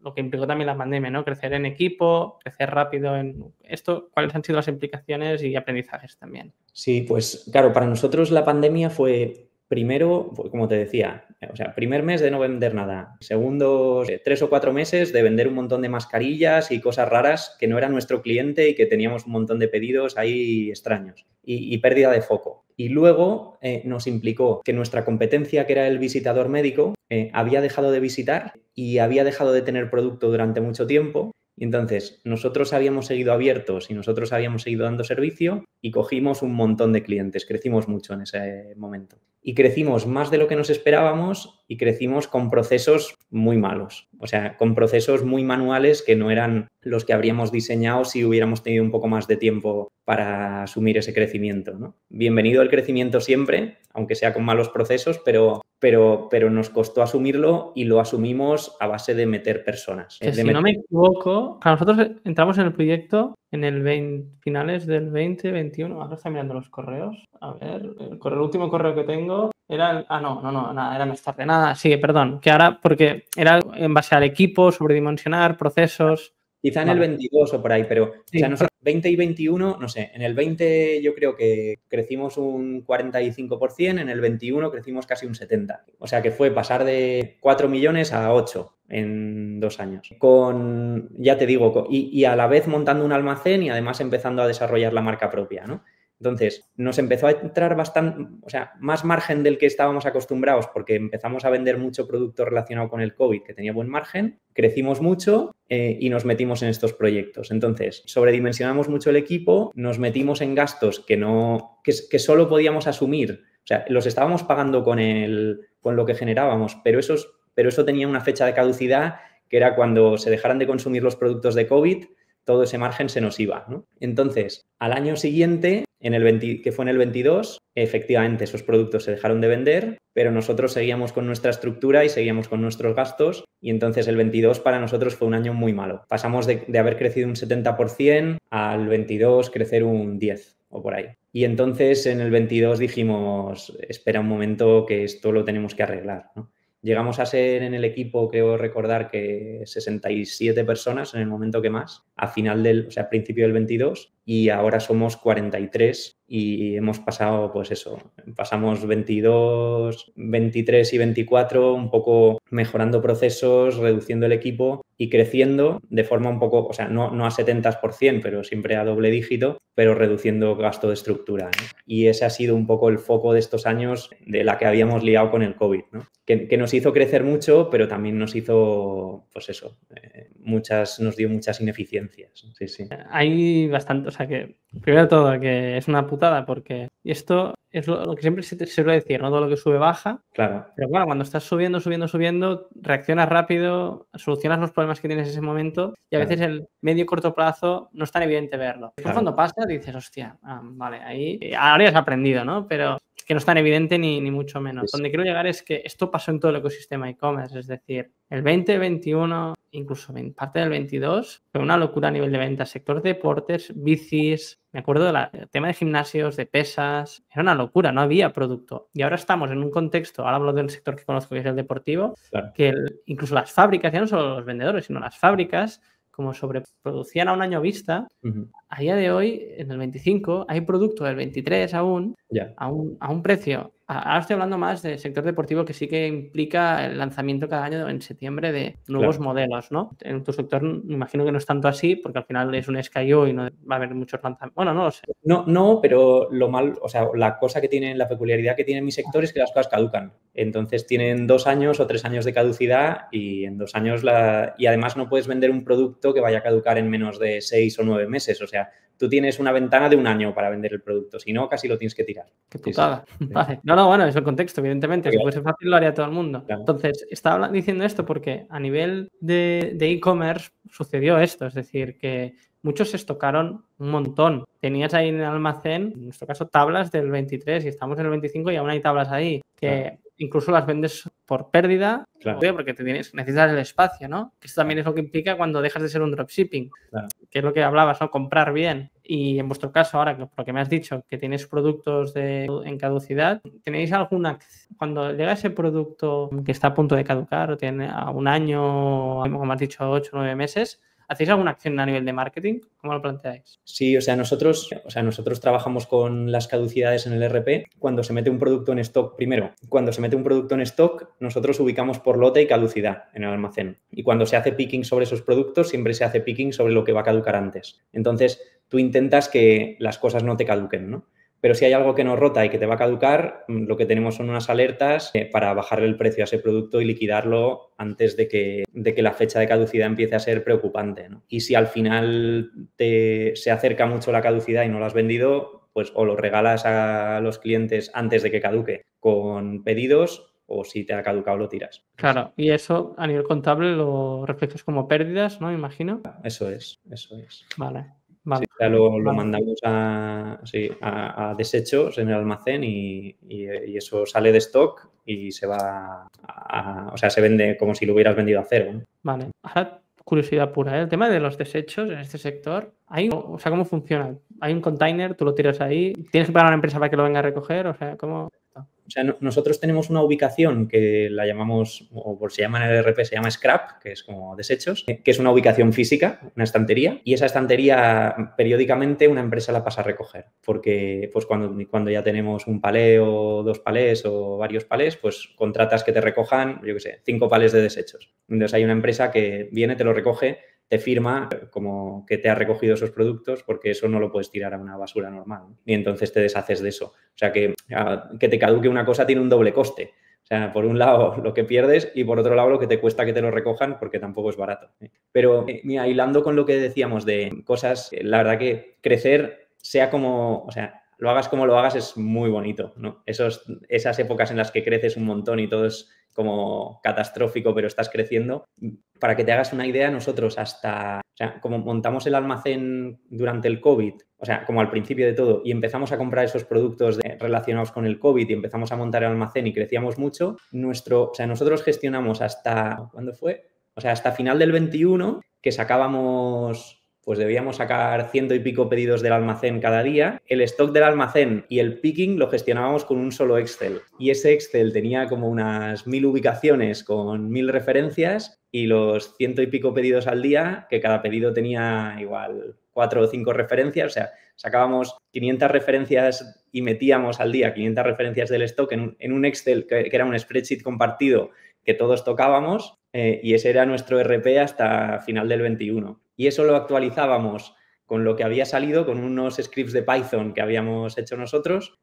lo que implicó también la pandemia, ¿no? Crecer en equipo, crecer rápido en esto. ¿Cuáles han sido las implicaciones y aprendizajes también? Sí, pues claro, para nosotros la pandemia fue... Primero, como te decía, o sea, primer mes de no vender nada. Segundos 3 o 4 meses de vender un montón de mascarillas y cosas raras que no era nuestro cliente y que teníamos un montón de pedidos ahí extraños y pérdida de foco. Y luego nos implicó que nuestra competencia, que era el visitador médico, había dejado de visitar y había dejado de tener producto durante mucho tiempo. Y entonces nosotros habíamos seguido abiertos y nosotros habíamos seguido dando servicio y cogimos un montón de clientes, crecimos mucho en ese momento. Y crecimos más de lo que nos esperábamos y crecimos con procesos muy malos, o sea, con procesos muy manuales que no eran los que habríamos diseñado si hubiéramos tenido un poco más de tiempo para asumir ese crecimiento, ¿no? Bienvenido el crecimiento siempre, aunque sea con malos procesos, pero nos costó asumirlo y lo asumimos a base de meter personas. Si no me equivoco, nosotros entramos en el proyecto en el finales del 2021. Ahora estoy mirando los correos. A ver, el último correo que tengo era... nada, era más tarde. Nada, sí, perdón. Que ahora, porque era en base al equipo, sobredimensionar, procesos... Quizá en el 22 o por ahí, pero Sí. o sea, nosotros 20 y 21, no sé, en el 20 yo creo que crecimos un 45%, en el 21 crecimos casi un 70%. O sea que fue pasar de 4 millones a 8 en 2 años. Ya te digo, y a la vez montando un almacén y además empezando a desarrollar la marca propia, ¿no? Entonces, nos empezó a entrar bastante, o sea, más margen del que estábamos acostumbrados porque empezamos a vender mucho producto relacionado con el COVID que tenía buen margen, crecimos mucho y nos metimos en estos proyectos. Entonces, sobredimensionamos mucho el equipo, nos metimos en gastos que solo podíamos asumir. O sea, los estábamos pagando con lo que generábamos, pero eso tenía una fecha de caducidad que era cuando se dejaran de consumir los productos de COVID, todo ese margen se nos iba, ¿no? Entonces, al año siguiente, que fue en el 22, efectivamente esos productos se dejaron de vender, pero nosotros seguíamos con nuestra estructura y seguíamos con nuestros gastos y entonces el 22 para nosotros fue un año muy malo. Pasamos de haber crecido un 70% al 22 crecer un 10% o por ahí. Y entonces en el 22 dijimos, espera un momento que esto lo tenemos que arreglar, ¿no? Llegamos a ser en el equipo, creo recordar que 67 personas en el momento que más, a principio del 22, y ahora somos 43 y hemos pasado, pues eso, pasamos 22, 23 y 24 un poco mejorando procesos, reduciendo el equipo y creciendo de forma un poco, o sea, no a 70%, pero siempre a doble dígito, pero reduciendo gasto de estructura, ¿no? Y ese ha sido un poco el foco de estos años de la que habíamos liado con el COVID, ¿no? Que nos hizo crecer mucho, pero también nos hizo, pues eso, nos dio muchas ineficiencias. Sí, sí. Hay bastante, o sea que, primero de todo, que es una putada porque esto es lo que siempre se suele decir, ¿no? Todo lo que sube baja. Claro. Pero claro, cuando estás subiendo, reaccionas rápido, solucionas los problemas que tienes en ese momento y a veces el medio y corto plazo no es tan evidente verlo. Después cuando pasa dices, hostia, vale, ahí ahora ya has aprendido, ¿no? Pero que no es tan evidente ni mucho menos. Donde quiero llegar es que esto pasó en todo el ecosistema e-commerce, es decir, el 2021, incluso en parte del 22, fue una locura a nivel de ventas. Sector de deportes, bicis, me acuerdo del tema de gimnasios, de pesas, era una locura, no había producto. Y ahora estamos en un contexto, ahora hablo del sector que conozco que es el deportivo, claro, que incluso las fábricas, ya no solo los vendedores, sino las fábricas, como sobreproducían a un año vista, a día de hoy, en el 25, hay producto del 23 aún, a un precio. Ahora estoy hablando más del sector deportivo que sí que implica el lanzamiento cada año en septiembre de nuevos modelos, ¿no? En tu sector me imagino que no es tanto así porque al final es un SKU y no va a haber muchos lanzamientos. Bueno, no lo sé. No, pero la cosa que tiene, la peculiaridad que tiene mi sector es que las cosas caducan. Entonces tienen 2 años o 3 años de caducidad y en 2 años y además no puedes vender un producto que vaya a caducar en menos de 6 o 9 meses. O sea, tú tienes una ventana de 1 año para vender el producto, si no, casi lo tienes que tirar. Qué putada. Sí. Vale. No, bueno, eso es el contexto, evidentemente. Si fuese fácil, lo haría todo el mundo. Claro. Entonces, estaba diciendo esto porque a nivel de e-commerce sucedió esto, es decir, que muchos se estocaron un montón. Tenías ahí en el almacén, en nuestro caso, tablas del 23 y estamos en el 25 y aún hay tablas ahí que incluso las vendes por pérdida, porque necesitas el espacio, ¿no? Esto también es lo que implica cuando dejas de ser un dropshipping, que es lo que hablabas, ¿no? Comprar bien. Y en vuestro caso, ahora, por lo que me has dicho, que tienes productos en caducidad, ¿tenéis alguna, cuando llega ese producto que está a punto de caducar o tiene a 1 año, como has dicho, 8 o 9 meses, ¿hacéis alguna acción a nivel de marketing? ¿Cómo lo planteáis? Sí, nosotros trabajamos con las caducidades en el ERP. Cuando se mete un producto en stock, nosotros ubicamos por lote y caducidad en el almacén. Y cuando se hace picking sobre esos productos, siempre se hace picking sobre lo que va a caducar antes. Entonces, tú intentas que las cosas no te caduquen, ¿no? Pero si hay algo que nos rota y que te va a caducar, lo que tenemos son unas alertas para bajarle el precio a ese producto y liquidarlo antes de que la fecha de caducidad empiece a ser preocupante, ¿no? Y si al final se acerca mucho la caducidad y no lo has vendido, pues o lo regalas a los clientes antes de que caduque con pedidos o si te ha caducado lo tiras. Claro, y eso a nivel contable lo reflejas como pérdidas, ¿no? Me imagino. Eso es. Vale. Sí, ya lo mandamos a desechos en el almacén y eso sale de stock y se va se vende como si lo hubieras vendido a cero, ¿no? Vale. Ahora, curiosidad pura, ¿eh? El tema de los desechos en este sector, ¿cómo funciona? ¿Hay un container, tú lo tiras ahí? ¿Tienes que pagar a una empresa para que lo venga a recoger? O sea, ¿cómo? perfecto. O sea, nosotros tenemos una ubicación que la llamamos, o por se llama en el ERP, se llama Scrap, que es como desechos, que es una ubicación física, una estantería, y esa estantería periódicamente una empresa la pasa a recoger, porque pues cuando ya tenemos un palé o 2 palés o varios palés, pues contratas que te recojan, yo qué sé, 5 palés de desechos. Entonces hay una empresa que viene, te lo recoge, te firma como que te ha recogido esos productos, porque eso no lo puedes tirar a una basura normal, ¿no? Y entonces te deshaces de eso. O sea, que te caduque una cosa tiene un doble coste. O sea, por un lado lo que pierdes y por otro lado lo que te cuesta que te lo recojan, porque tampoco es barato. Pero, mira, hilando con lo que decíamos de cosas, la verdad que crecer sea como, o sea, lo hagas como lo hagas es muy bonito, ¿no? Esas épocas en las que creces un montón y todo es como catastrófico, pero estás creciendo. Para que te hagas una idea, nosotros o sea, como montamos el almacén durante el COVID, o sea, como al principio de todo, y empezamos a comprar esos productos relacionados con el COVID y empezamos a montar el almacén y crecíamos mucho, o sea, nosotros gestionamos ¿cuándo fue? O sea, hasta final del 21, que sacábamos... Pues debíamos sacar 100 y pico pedidos del almacén cada día. El stock del almacén y el picking lo gestionábamos con un solo Excel. Y ese Excel tenía como unas 1000 ubicaciones con 1000 referencias y los 100 y pico pedidos al día, que cada pedido tenía igual 4 o 5 referencias. O sea, sacábamos 500 referencias y metíamos al día 500 referencias del stock en un Excel que era un spreadsheet compartido que todos tocábamos, y ese era nuestro RP hasta final del 21. Y eso lo actualizábamos con lo que había salido, con unos scripts de Python que habíamos hecho nosotros,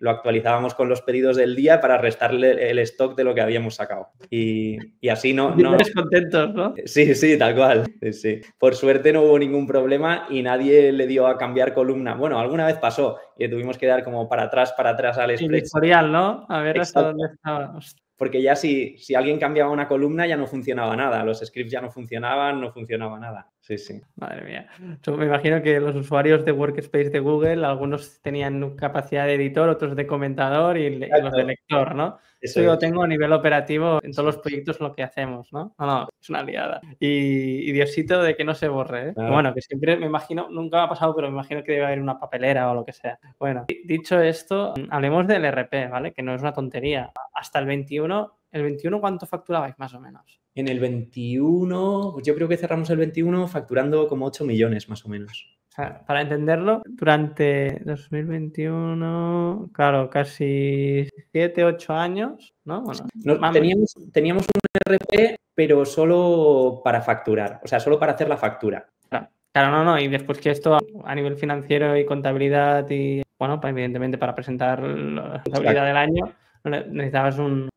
lo actualizábamos con los pedidos del día para restarle el stock de lo que habíamos sacado. Y así no... contentos, ¿no? Sí, tal cual. Sí. Por suerte no hubo ningún problema y nadie le dio a cambiar columna. Bueno, alguna vez pasó y tuvimos que dar como para atrás al El spreadsheet. historial, ¿no? A ver hasta Exacto. dónde estaba. Porque ya si alguien cambiaba una columna ya no funcionaba nada, los scripts ya no funcionaban, no funcionaba nada. Sí. Madre mía. Yo me imagino que los usuarios de Workspace de Google, algunos tenían capacidad de editor, otros de comentador y los de lector, ¿no? Eso yo tengo a nivel operativo en todos los proyectos lo que hacemos, ¿no? No, es una liada. Y Diosito de que no se borre, ¿eh? Claro. Bueno, que siempre me imagino, nunca me ha pasado, pero me imagino que debe haber una papelera o lo que sea. Bueno, dicho esto, hablemos del RP, ¿vale? Que no es una tontería. Hasta el 21, ¿cuánto facturabais más o menos? En el 21, pues yo creo que cerramos el 21 facturando como 8 millones más o menos. O sea, para entenderlo, durante 2021, claro, casi 7, 8 años, ¿no? Bueno, teníamos un RP, pero solo para facturar, o sea, solo para hacer la factura. Claro, no, y después que esto a nivel financiero y contabilidad y, bueno, evidentemente para presentar la contabilidad del año necesitabas un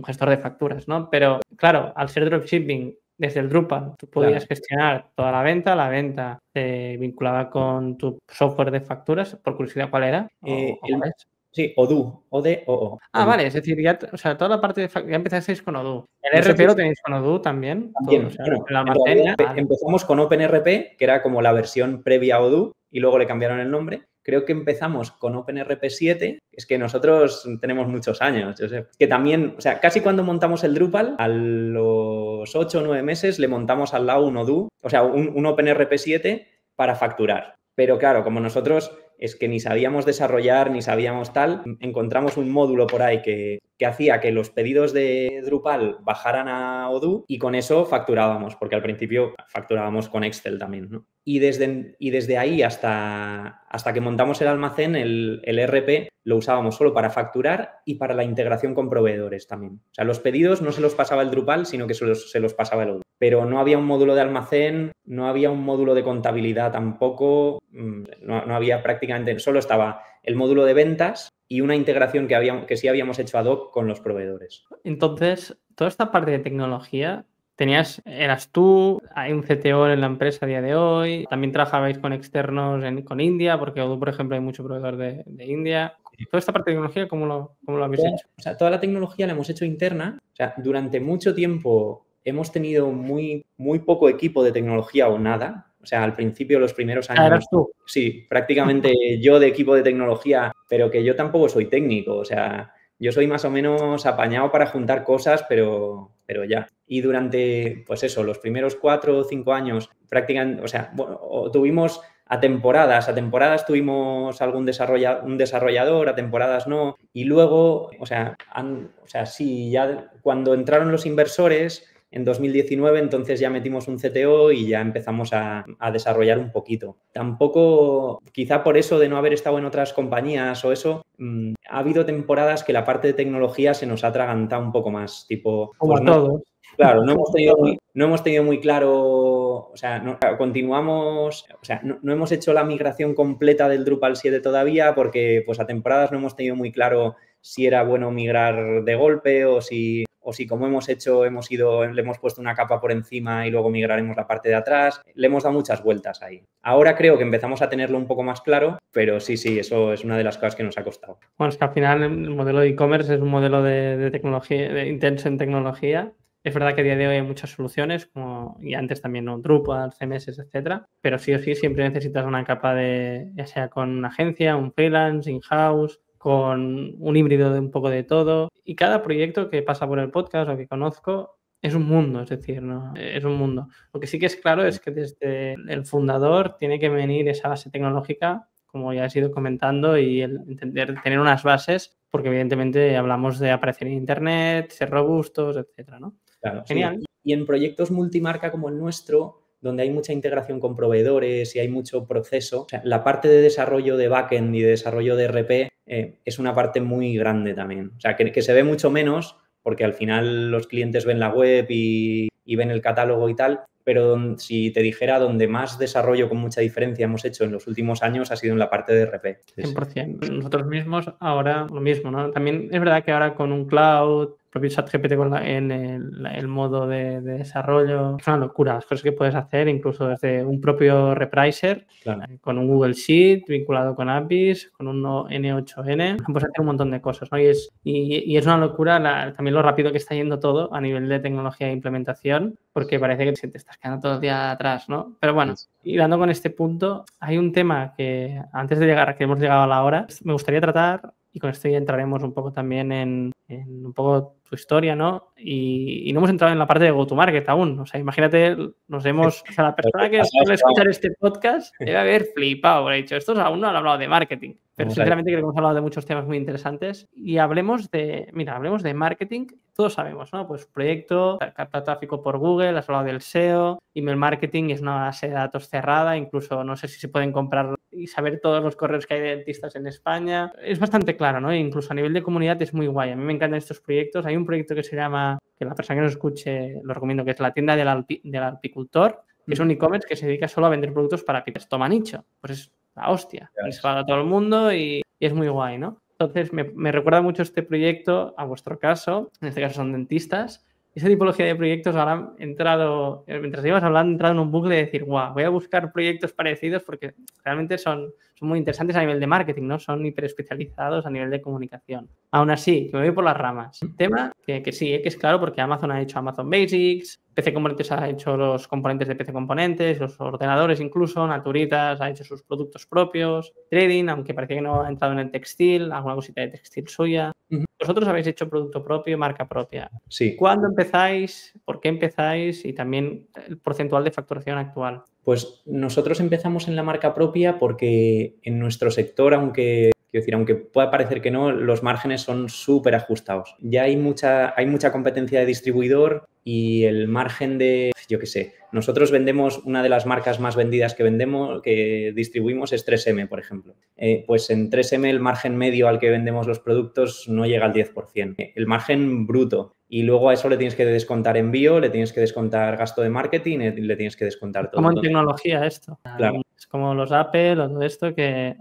gestor de facturas, ¿no? Pero, claro, al ser dropshipping desde el Drupal, tú podías gestionar toda la venta se vinculaba con tu software de facturas. Por curiosidad, ¿cuál era? Sí, Odoo, ODOO. Vale, es decir, ya, o sea, toda la parte de ya empezasteis con Odoo. ¿El RP lo tenéis con Odoo también? También. O sea, Bueno, el almacén, empezamos con OpenRP, que era como la versión previa a Odoo, y luego le cambiaron el nombre. Creo que empezamos con OpenRP 7, es que nosotros tenemos muchos años, yo sé. Que también, o sea, casi cuando montamos el Drupal, a los 8 o 9 meses le montamos al lado un Odoo, o sea, un OpenRP 7 para facturar. Pero claro, como nosotros es que ni sabíamos desarrollar, ni sabíamos tal, encontramos un módulo por ahí que hacía que los pedidos de Drupal bajaran a Odoo y con eso facturábamos, porque al principio facturábamos con Excel también, ¿no? Y desde ahí hasta que montamos el almacén, el RP lo usábamos solo para facturar y para la integración con proveedores también. O sea, los pedidos no se los pasaba el Drupal, sino que se los pasaba el Odoo. Pero no había un módulo de almacén, no había un módulo de contabilidad tampoco, no había prácticamente, solo estaba el módulo de ventas y una integración que sí habíamos hecho ad hoc con los proveedores. Entonces, toda esta parte de tecnología, eras tú, hay un CTO en la empresa a día de hoy, también trabajabais con externos con India, porque Odoo, por ejemplo, hay mucho proveedor de India. Toda esta parte de tecnología, ¿cómo lo habéis hecho? O sea, toda la tecnología la hemos hecho interna. O sea, durante mucho tiempo hemos tenido muy poco equipo de tecnología o nada. O sea, al principio, los primeros años... ¿Eras tú? Sí, prácticamente yo de equipo de tecnología, pero que yo tampoco soy técnico. O sea, yo soy más o menos apañado para juntar cosas, pero ya. Y durante, pues eso, los primeros 4 o 5 años prácticamente, o sea, tuvimos a temporadas tuvimos un desarrollador, a temporadas no, y luego, sí, ya cuando entraron los inversores en 2019, entonces ya metimos un CTO y ya empezamos a desarrollar un poquito. Tampoco, quizá por eso de no haber estado en otras compañías o eso, ha habido temporadas que la parte de tecnología se nos ha atragantado un poco más, tipo... Como pues a todos. Claro, no hemos tenido muy claro, continuamos, no hemos hecho la migración completa del Drupal 7 todavía porque pues a temporadas no hemos tenido muy claro si era bueno migrar de golpe o si como hemos hecho, le hemos puesto una capa por encima y luego migraremos la parte de atrás. Le hemos dado muchas vueltas ahí. Ahora creo que empezamos a tenerlo un poco más claro, pero sí, eso es una de las cosas que nos ha costado. Bueno, es que al final el modelo de e-commerce es un modelo de tecnología, de intenso en tecnología. Es verdad que a día de hoy hay muchas soluciones, y antes también, ¿no? Drupal, CMS, etcétera, pero sí o sí siempre necesitas una capa ya sea con una agencia, un freelance, in-house, con un híbrido de un poco de todo. Y cada proyecto que pasa por el podcast o que conozco es un mundo, es decir, ¿no? Es un mundo. Lo que sí que es claro es que desde el fundador tiene que venir esa base tecnológica, como ya has ido comentando, y el entender, tener unas bases, porque evidentemente hablamos de aparecer en Internet, ser robustos, etcétera, ¿no? Claro, genial. Sí. Y en proyectos multimarca como el nuestro, donde hay mucha integración con proveedores y hay mucho proceso, la parte de desarrollo de backend y de desarrollo de RP es una parte muy grande también. O sea, que se ve mucho menos porque al final los clientes ven la web y ven el catálogo y tal, pero si te dijera donde más desarrollo con mucha diferencia hemos hecho en los últimos años ha sido en la parte de RP. 100%. Nosotros mismos ahora lo mismo, ¿no? También es verdad que ahora con un cloud, propio ChatGPT en el modo de desarrollo, es una locura las cosas que puedes hacer, incluso desde un propio repricer, claro, con un Google Sheet vinculado con APIs, con un N8N, puedes hacer un montón de cosas, ¿no? Y es una locura también lo rápido que está yendo todo a nivel de tecnología e implementación, porque parece que te estás quedando todo el día atrás, ¿no? Pero bueno, y dando con este punto, hay un tema que antes de llegar, que hemos llegado a la hora, me gustaría tratar, y con esto ya entraremos un poco también en un poco tu historia, ¿no? Y no hemos entrado en la parte de go-to-market aún. O sea, imagínate, la persona que suele escuchar este podcast debe haber flipado, he dicho, estos aún no han hablado de marketing. Pero sinceramente creo que hemos hablado de muchos temas muy interesantes y hablemos de marketing. Todos sabemos, ¿no? Pues proyecto, capta tráfico por Google, has hablado del SEO, email marketing es una base de datos cerrada, incluso no sé si se pueden comprar y saber todos los correos que hay de dentistas en España. Es bastante claro, ¿no? Incluso a nivel de comunidad es muy guay. A mí me encantan estos proyectos. Hay un proyecto que se llama, que la persona que nos escuche lo recomiendo, que es la tienda del apicultor, que es un e-commerce que se dedica solo a vender productos para apicultores. Toma nicho. Pues es la hostia. Y se va a todo el mundo y es muy guay, ¿no? Entonces, me recuerda mucho este proyecto a vuestro caso. En este caso son dentistas. Esa tipología de proyectos ahora mientras ibas hablando, he entrado en un bucle de decir, guau, voy a buscar proyectos parecidos porque realmente son muy interesantes a nivel de marketing, ¿no? Son hiperespecializados a nivel de comunicación. Aún así, que me voy por las ramas. Tema que sí, que es claro porque Amazon ha hecho Amazon Basics, PC Componentes ha hecho los componentes de PC Componentes, los ordenadores incluso, Naturitas ha hecho sus productos propios, Trading, aunque parecía que no ha entrado en el textil, alguna cosita de textil suya. Vosotros habéis hecho producto propio, marca propia. Sí. ¿Cuándo empezáis? ¿Por qué empezáis? Y también el porcentual de facturación actual. Pues nosotros empezamos en la marca propia porque en nuestro sector, aunque pueda parecer que no, los márgenes son súper ajustados. Ya hay mucha competencia de distribuidor y el margen de, yo qué sé, nosotros vendemos, una de las marcas más vendidas que distribuimos es 3M, por ejemplo. Pues en 3M el margen medio al que vendemos los productos no llega al 10%. El margen bruto. Y luego a eso le tienes que descontar envío, le tienes que descontar gasto de marketing, le tienes que descontar todo. Como en tecnología esto. Claro. Es como los Apple o todo esto,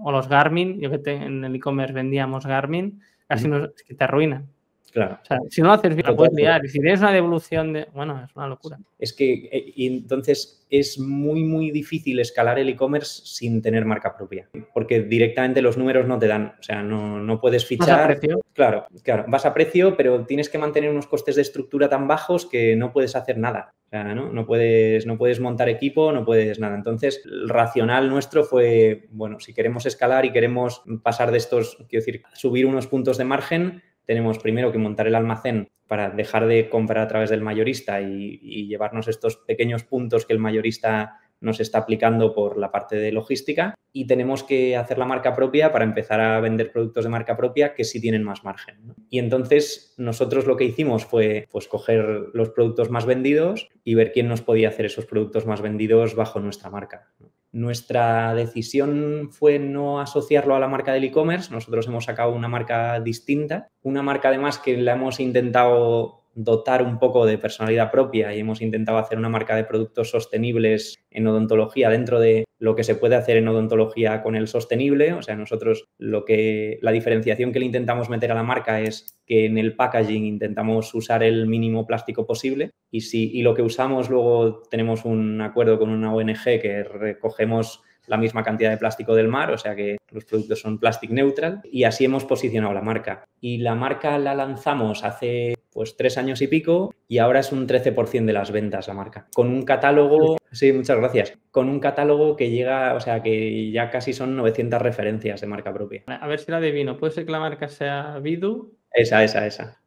o los Garmin. Yo que en el e-commerce vendíamos Garmin, casi es que te arruinan. Claro. O sea, si no lo haces bien, la puedes liar. Y si tienes una devolución bueno, es una locura. Es que, y entonces es muy, muy difícil escalar el e-commerce sin tener marca propia, porque directamente los números no te dan, o sea, no puedes fichar. ¿Vas a precio? Claro, vas a precio, pero tienes que mantener unos costes de estructura tan bajos que no puedes hacer nada. O sea, no puedes montar equipo, no puedes nada. Entonces, el racional nuestro fue, bueno, si queremos escalar y queremos pasar de estos, quiero decir, subir unos puntos de margen, tenemos primero que montar el almacén para dejar de comprar a través del mayorista y llevarnos estos pequeños puntos que el mayorista nos está aplicando por la parte de logística y tenemos que hacer la marca propia para empezar a vender productos de marca propia que sí tienen más margen, ¿no? Y entonces nosotros lo que hicimos fue pues coger los productos más vendidos y ver quién nos podía hacer esos productos más vendidos bajo nuestra marca, ¿no? Nuestra decisión fue no asociarlo a la marca del e-commerce. Nosotros hemos sacado una marca distinta, una marca además que la hemos intentado dotar un poco de personalidad propia y hemos intentado hacer una marca de productos sostenibles en odontología dentro de lo que se puede hacer en odontología con el sostenible. O sea, nosotros la diferenciación que le intentamos meter a la marca es que en el packaging intentamos usar el mínimo plástico posible y lo que usamos luego tenemos un acuerdo con una ONG que recogemos la misma cantidad de plástico del mar, o sea que los productos son plastic neutral y así hemos posicionado la marca. Y la marca la lanzamos hace pues 3 años y pico y ahora es un 13% de las ventas la marca. Con un catálogo, sí, muchas gracias, con un catálogo que llega, o sea que ya casi son 900 referencias de marca propia. A ver si la adivino. ¿Puede ser que la marca sea Vidu? Esa.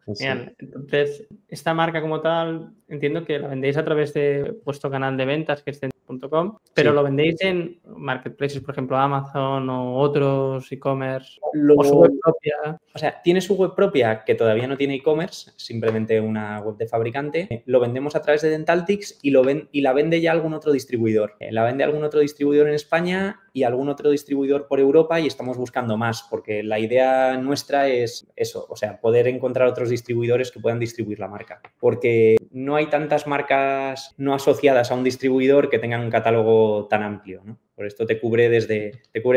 Genial. Sí. Entonces, esta marca como tal, entiendo que la vendéis a través de vuestro canal de ventas, que es Cent.com, pero sí. ¿Lo vendéis en marketplaces, por ejemplo, Amazon o otros e-commerce? ¿O su web propia? O sea, tiene su web propia que todavía no tiene e-commerce, simplemente una web de fabricante. Lo vendemos a través de Dentaltics y la vende ya algún otro distribuidor. La vende algún otro distribuidor en España y algún otro distribuidor por Europa y estamos buscando más porque la idea nuestra es eso, o sea, poder encontrar otros distribuidores que puedan distribuir la marca. Porque no hay tantas marcas no asociadas a un distribuidor que tengan un catálogo tan amplio, ¿no? Por esto te cubre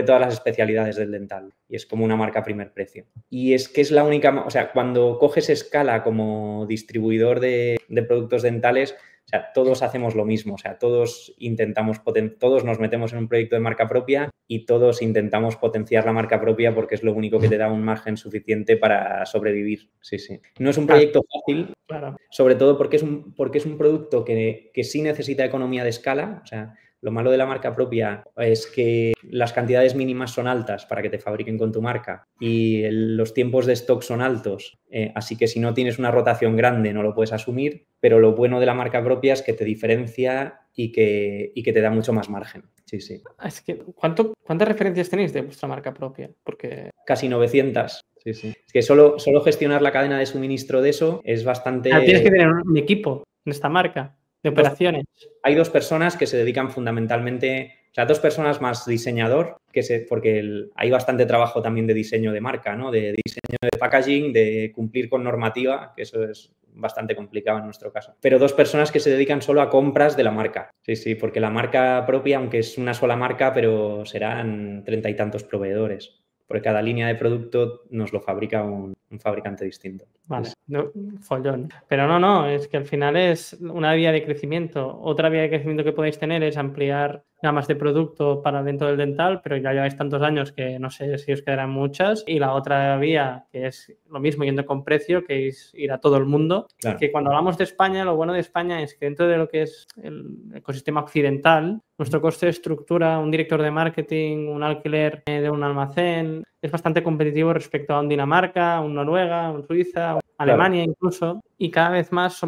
todas las especialidades del dental y es como una marca a primer precio. Y es que es la única, o sea, cuando coges escala como distribuidor de productos dentales, o sea, todos hacemos lo mismo, o sea, todos nos metemos en un proyecto de marca propia y todos intentamos potenciar la marca propia porque es lo único que te da un margen suficiente para sobrevivir. Sí. No es un proyecto fácil, claro. Sobre todo porque es un producto que sí necesita economía de escala, o sea, lo malo de la marca propia es que las cantidades mínimas son altas para que te fabriquen con tu marca y los tiempos de stock son altos, así que si no tienes una rotación grande no lo puedes asumir, pero lo bueno de la marca propia es que te diferencia y que te da mucho más margen. Sí. Es que, ¿cuántas referencias tenéis de vuestra marca propia? Porque... Casi 900. Sí. Es que solo gestionar la cadena de suministro de eso es bastante... Tienes que tener un equipo en esta marca de operaciones. Hay 2 personas que se dedican fundamentalmente, o sea, 2 personas más diseñador, porque hay bastante trabajo también de diseño de marca, ¿no? De diseño de packaging, de cumplir con normativa, que eso es bastante complicado en nuestro caso. Pero 2 personas que se dedican solo a compras de la marca. Sí, porque la marca propia, aunque es una sola marca, pero serán 30 y tantos proveedores. Porque cada línea de producto nos lo fabrica un fabricante distinto. Vale, no, follón. Pero no, es que al final es una vía de crecimiento. Otra vía de crecimiento que podéis tener es ampliar gamas de producto para dentro del dental, pero ya lleváis tantos años que no sé si os quedarán muchas. Y la otra vía, que es lo mismo yendo con precio, que es ir a todo el mundo. Claro. Que cuando hablamos de España, lo bueno de España es que dentro de lo que es el ecosistema occidental, nuestro coste de estructura, un director de marketing, un alquiler de un almacén, es bastante competitivo respecto a un Dinamarca, un Noruega, un Suiza, un Alemania incluso. Y cada vez más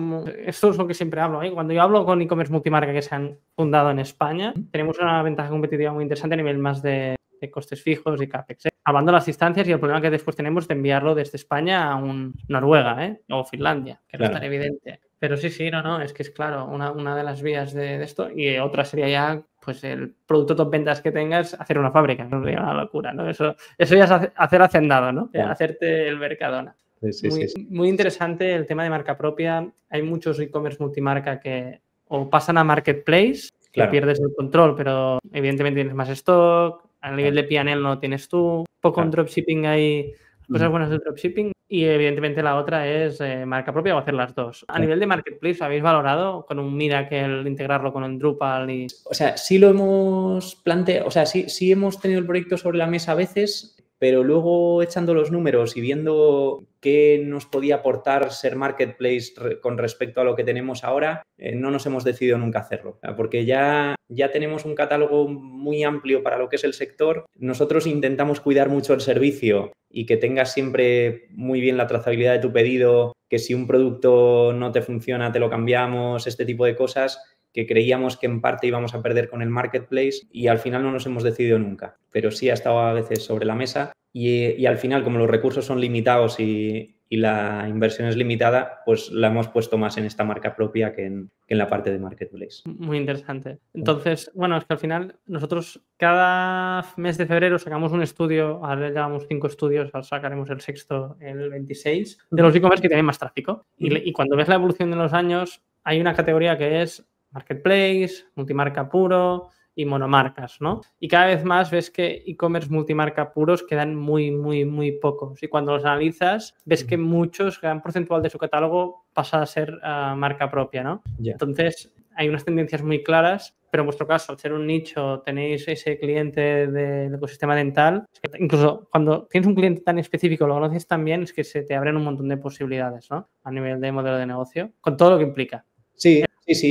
esto es lo que siempre hablo, ¿eh? Cuando yo hablo con e-commerce multimarca que se han fundado en España, tenemos una ventaja competitiva muy interesante a nivel más de costes fijos y CAPEX, hablando de las distancias y el problema que después tenemos de enviarlo desde España a un Noruega, o Finlandia, que no es tan evidente. Pero sí, es que es claro, una de las vías de esto y otra sería ya pues el producto top ventas que tengas, hacer una fábrica, no sería una locura, ¿no? Eso ya es hacer hacendado, ¿no? Claro. Hacerte el Mercadona. Sí. Muy interesante el tema de marca propia. Hay muchos e-commerce multimarca que o pasan a marketplace, que pierdes el control, pero evidentemente tienes más stock, a nivel de P&L no tienes tú, poco en dropshipping hay cosas buenas del dropshipping y evidentemente la otra es marca propia o hacer las dos. A nivel de marketplace, ¿habéis valorado con un Miracle integrarlo con un Drupal? O sea, sí lo hemos planteado, o sea, sí hemos tenido el proyecto sobre la mesa a veces, pero luego echando los números y viendo qué nos podía aportar ser marketplace con respecto a lo que tenemos ahora, no nos hemos decidido nunca hacerlo, porque ya tenemos un catálogo muy amplio para lo que es el sector. Nosotros intentamos cuidar mucho el servicio y que tengas siempre muy bien la trazabilidad de tu pedido, que si un producto no te funciona te lo cambiamos, este tipo de cosas. que creíamos que en parte íbamos a perder con el marketplace y al final no nos hemos decidido nunca, pero sí ha estado a veces sobre la mesa y al final, como los recursos son limitados y la inversión es limitada, pues la hemos puesto más en esta marca propia que en la parte de marketplace. Muy interesante. Entonces, bueno, es que al final nosotros cada mes de febrero sacamos un estudio, ahora llevamos 5 estudios, ahora sacaremos el sexto el 26, de los e-commerce que tienen más tráfico. Y cuando ves la evolución de los años, hay una categoría que es marketplace, multimarca puro y monomarcas, ¿no? Y cada vez más ves que e-commerce multimarca puros quedan muy pocos. Y cuando los analizas, ves que muchos, gran porcentual de su catálogo pasa a ser marca propia, ¿no? Yeah. Entonces, hay unas tendencias muy claras, pero en vuestro caso, al ser un nicho, tenéis ese cliente del ecosistema dental. Es que incluso cuando tienes un cliente tan específico, lo conoces tan bien, es que se te abren un montón de posibilidades, ¿no? A nivel de modelo de negocio, con todo lo que implica. Sí,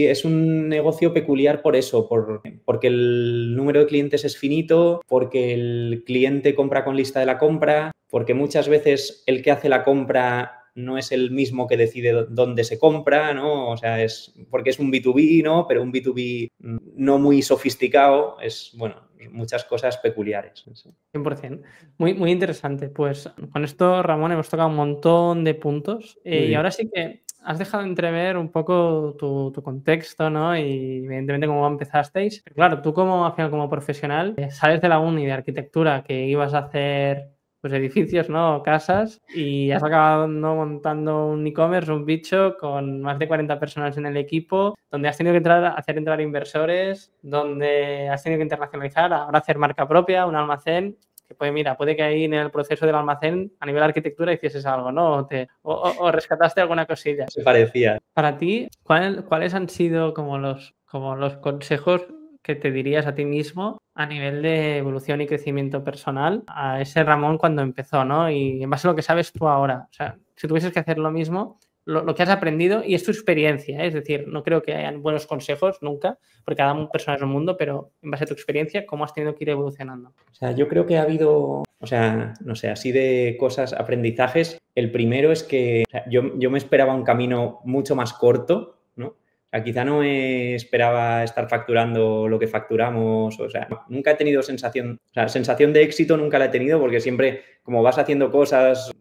es un negocio peculiar por eso, porque el número de clientes es finito, porque el cliente compra con lista de la compra, porque muchas veces el que hace la compra no es el mismo que decide dónde se compra, ¿no? O sea, es porque es un B2B, ¿no? Pero un B2B no muy sofisticado, es, bueno, muchas cosas peculiares. Sí. 100%. Muy interesante. Pues con esto, Ramón, hemos tocado un montón de puntos y ahora sí que has dejado entrever un poco tu contexto, ¿no? Y evidentemente cómo empezasteis. Pero claro, tú al final como profesional sales de la uni de arquitectura que ibas a hacer pues edificios, ¿no? Casas, y has acabado montando un e-commerce, un bicho con más de 40 personas en el equipo, donde has tenido que hacer entrar inversores, donde has tenido que internacionalizar, ahora hacer marca propia, un almacén, que puede que ahí en el proceso del almacén, a nivel de arquitectura, hicieses algo, ¿no? O rescataste alguna cosilla. Se parecía. Para ti, ¿cuáles han sido como los consejos que te dirías a ti mismo a nivel de evolución y crecimiento personal a ese Ramón cuando empezó, ¿no? Y en base a lo que sabes tú ahora. O sea, si tuvieses que hacer lo mismo, lo que has aprendido y es tu experiencia, ¿eh? Es decir, no creo que hayan buenos consejos nunca, porque cada persona es un mundo, pero en base a tu experiencia, ¿cómo has tenido que ir evolucionando? O sea, yo creo que ha habido, o sea, no sé, así de cosas, aprendizajes. El primero es que o sea, yo me esperaba un camino mucho más corto, ¿no? O sea, quizá no me esperaba estar facturando lo que facturamos, o sea, nunca he tenido sensación de éxito nunca la he tenido porque siempre, como vas haciendo cosas,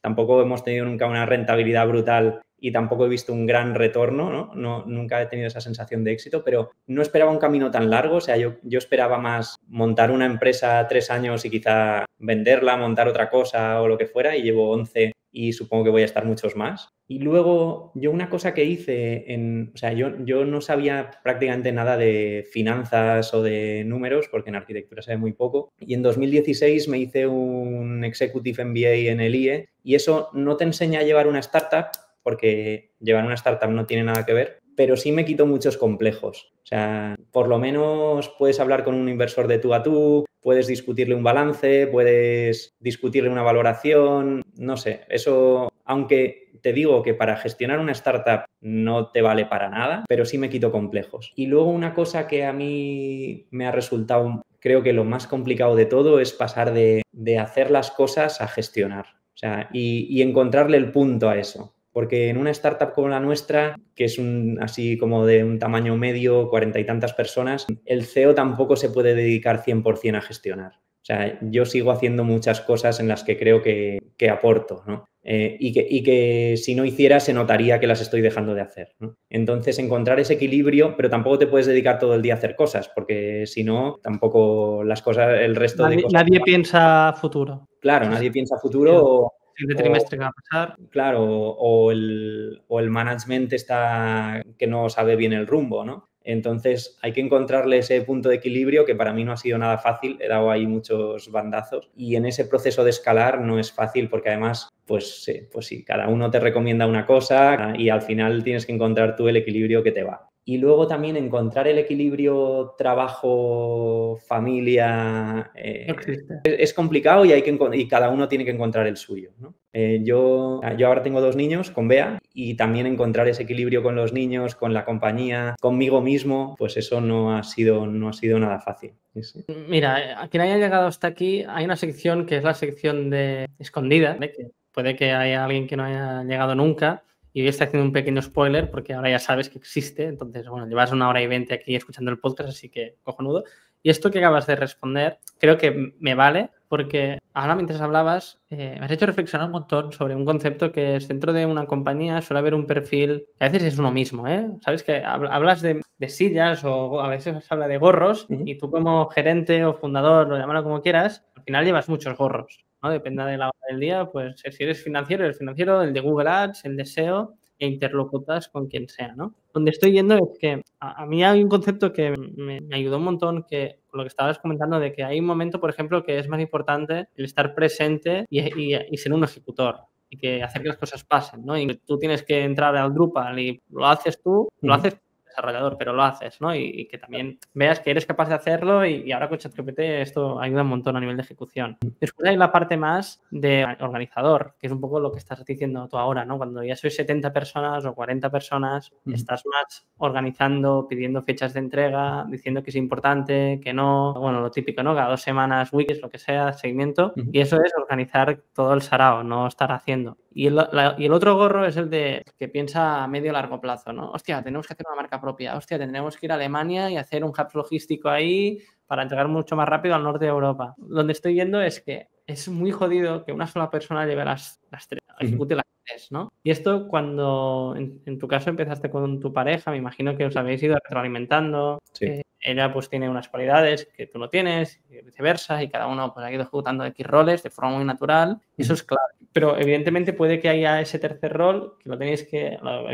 tampoco hemos tenido nunca una rentabilidad brutal y tampoco he visto un gran retorno, ¿no? Nunca he tenido esa sensación de éxito, pero no esperaba un camino tan largo, o sea, yo esperaba más montar una empresa 3 años y quizá venderla, montar otra cosa o lo que fuera, y llevo 11 y supongo que voy a estar muchos más. Y luego yo una cosa que hice, o sea, yo no sabía prácticamente nada de finanzas o de números porque en arquitectura sabe muy poco, y en 2016 me hice un Executive MBA en el IE y eso no te enseña a llevar una startup, porque llevar una startup no tiene nada que ver, pero sí me quitó muchos complejos. O sea, por lo menos puedes hablar con un inversor de tú a tú, puedes discutirle un balance, puedes discutirle una valoración, no sé, eso, aunque te digo que para gestionar una startup no te vale para nada, pero sí me quito complejos. Y luego una cosa que a mí me ha resultado, creo que lo más complicado de todo es pasar de hacer las cosas a gestionar. O sea, y encontrarle el punto a eso. Porque en una startup como la nuestra, que es así como de un tamaño medio, 40 y tantas personas, el CEO tampoco se puede dedicar 100% a gestionar. O sea, yo sigo haciendo muchas cosas en las que creo que aporto, ¿no? Y que si no hiciera se notaría que las estoy dejando de hacer, ¿no? Entonces, encontrar ese equilibrio, pero tampoco te puedes dedicar todo el día a hacer cosas, porque si no, tampoco las cosas, el resto de cosas... Nadie piensa futuro. Claro, nadie piensa futuro el trimestre que va a pasar. Claro, o el management está que no sabe bien el rumbo, ¿no? Entonces hay que encontrarle ese punto de equilibrio que para mí no ha sido nada fácil, he dado ahí muchos bandazos y en ese proceso de escalar no es fácil porque además, pues sí, cada uno te recomienda una cosa y al final tienes que encontrar tú el equilibrio que te va. Y luego también encontrar el equilibrio trabajo-familia es complicado y cada uno tiene que encontrar el suyo, ¿no? Yo ahora tengo 2 niños con Bea y también encontrar ese equilibrio con los niños, con la compañía, conmigo mismo, pues eso no ha sido nada fácil. Sí. Mira, a quien haya llegado hasta aquí hay una sección que es la sección de escondida, ¿vale? Que puede que haya alguien que no haya llegado nunca y hoy estoy haciendo un pequeño spoiler porque ahora ya sabes que existe, entonces, bueno, llevas 1 hora y 20 aquí escuchando el podcast, así que cojonudo. Y esto que acabas de responder creo que me vale porque ahora mientras hablabas me has hecho reflexionar un montón sobre un concepto que es dentro de una compañía suele haber un perfil que a veces es uno mismo, ¿eh? Sabes que hablas de sillas o a veces se habla de gorros y tú como gerente o fundador, o llámalo como quieras, al final llevas muchos gorros, ¿no? Depende de la hora del día, pues si eres financiero, el financiero, el de Google Ads, el de SEO e interlocutas con quien sea, ¿no? Donde estoy yendo es que a mí hay un concepto que me ayudó un montón, que lo que estabas comentando, de que hay un momento, por ejemplo, que es más importante el estar presente y ser un ejecutor y que hacer que las cosas pasen, ¿no? Y tú tienes que entrar al Drupal y lo haces tú, lo haces desarrollador, pero lo haces, ¿no? Y que también veas que eres capaz de hacerlo y ahora con ChatGPT esto ayuda un montón a nivel de ejecución. Después hay la parte más de organizador, que es un poco lo que estás diciendo tú ahora, ¿no? Cuando ya sois 70 personas o 40 personas, estás más organizando, pidiendo fechas de entrega, diciendo que es importante, que no, bueno, lo típico, ¿no? Cada 2 semanas, weeks, lo que sea, seguimiento. Y eso es organizar todo el sarao, no estar haciendo. Y el otro gorro es el de que piensa a medio largo plazo, ¿no? Hostia, tenemos que hacer una marca propia. Hostia, tendremos que ir a Alemania y hacer un hub logístico ahí para entregar mucho más rápido al norte de Europa. Donde estoy yendo es que es muy jodido que una sola persona lleve las tres, ejecute las tres, ¿no? Y esto cuando, en tu caso, empezaste con tu pareja, me imagino que os habéis ido retroalimentando. Sí. Ella pues tiene unas cualidades que tú no tienes, y viceversa, y cada uno pues ha ido ejecutando X roles de forma muy natural. Eso es clave. Pero evidentemente puede que haya ese tercer rol que lo habéis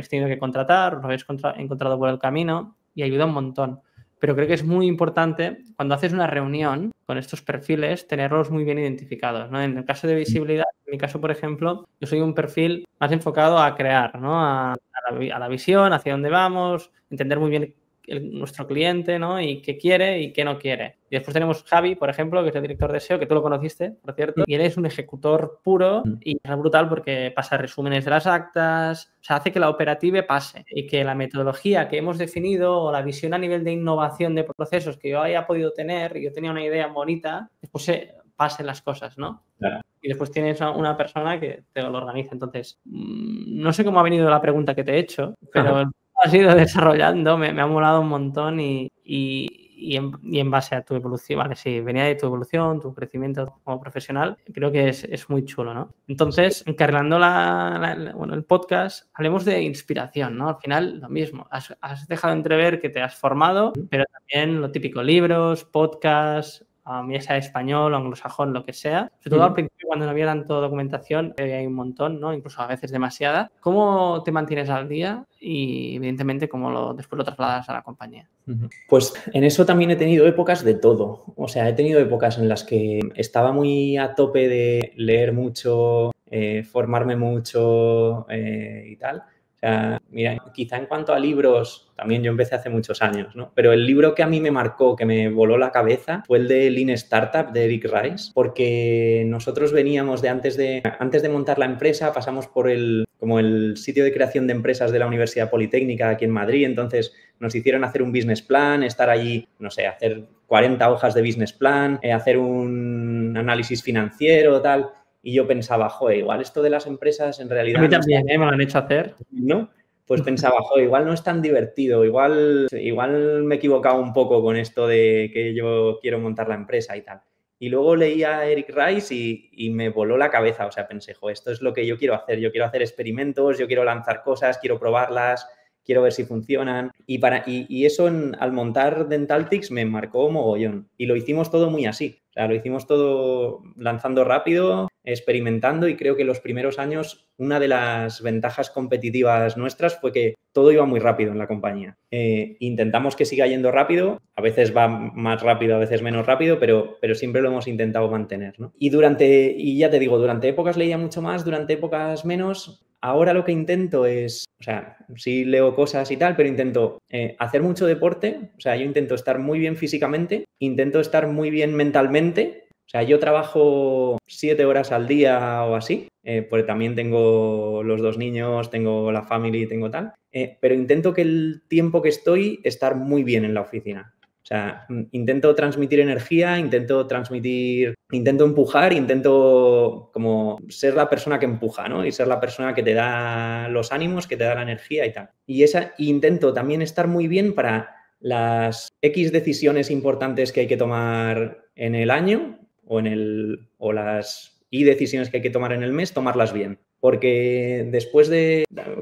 tenido que contratar, lo habéis encontrado por el camino y ayuda un montón. Pero creo que es muy importante cuando haces una reunión con estos perfiles tenerlos muy bien identificados, ¿no? En el caso de visibilidad, en mi caso, por ejemplo, yo soy un perfil más enfocado a crear, ¿no? A la visión, hacia dónde vamos, entender muy bien nuestro cliente, ¿no? Y qué quiere y qué no quiere. Y después tenemos Javi, por ejemplo, que es el director de SEO, que tú lo conociste, por cierto, y él es un ejecutor puro y es brutal porque pasa resúmenes de las actas, o sea, hace que la operativa pase y que la metodología que hemos definido o la visión a nivel de innovación de procesos que yo haya podido tener, y yo tenía una idea bonita, después se pasen las cosas, ¿no? Claro. Y después tienes a una persona que te lo organiza. Entonces, no sé cómo ha venido la pregunta que te he hecho, pero has ido desarrollando, me ha molado un montón y en base a tu evolución, vale, sí, venía de tu evolución, tu crecimiento como profesional, creo que es muy chulo, ¿no? Entonces, encarrilando el podcast, hablemos de inspiración, ¿no? Al final, lo mismo, has dejado entrever que te has formado, pero también lo típico, libros, podcasts, ya sea español o anglosajón, lo que sea. Sobre todo al principio, cuando no había tanta documentación, hay un montón, ¿no? Incluso a veces demasiada. ¿Cómo te mantienes al día? Y, evidentemente, ¿cómo después lo trasladas a la compañía? Pues en eso también he tenido épocas de todo. O sea, he tenido épocas en las que estaba muy a tope de leer mucho, formarme mucho y tal. O sea, mira, quizá en cuanto a libros, también yo empecé hace muchos años, ¿no? Pero el libro que a mí me marcó, que me voló la cabeza, fue el de Lean Startup de Eric Ries, porque nosotros veníamos de antes de montar la empresa, pasamos por el sitio de creación de empresas de la Universidad Politécnica aquí en Madrid, entonces nos hicieron hacer un business plan, estar allí, no sé, hacer 40 hojas de business plan, hacer un análisis financiero, tal. Y yo pensaba, joder, igual esto de las empresas en realidad... A mí también, me lo han hecho hacer. ¿No? Pues pensaba, joder, igual no es tan divertido, igual me he equivocado un poco con esto de que yo quiero montar la empresa y tal. Y luego leí a Eric Ries y me voló la cabeza, o sea, pensé, joder, esto es lo que yo quiero hacer experimentos, yo quiero lanzar cosas, quiero probarlas, quiero ver si funcionan. Y eso al montar Dentaltics me marcó mogollón. Y lo hicimos todo muy así. O sea, lo hicimos todo lanzando rápido, experimentando, y creo que los primeros años una de las ventajas competitivas nuestras fue que todo iba muy rápido en la compañía. Intentamos que siga yendo rápido, a veces va más rápido, a veces menos rápido, pero siempre lo hemos intentado mantener, ¿no? Y ya te digo, durante épocas leía mucho más, durante épocas menos. Ahora lo que intento es, o sea, sí leo cosas y tal, pero intento hacer mucho deporte. O sea, yo intento estar muy bien físicamente, intento estar muy bien mentalmente. O sea, yo trabajo 7 horas al día o así, porque también tengo los 2 niños, tengo la family, tengo tal. Pero intento que el tiempo que estoy, estar muy bien en la oficina. O sea, intento transmitir energía, intento empujar, intento como ser la persona que empuja, ¿no? Y ser la persona que te da los ánimos, que te da la energía y tal. Y intento también estar muy bien para las X decisiones importantes que hay que tomar en el año o las Y decisiones que hay que tomar en el mes, tomarlas bien. Porque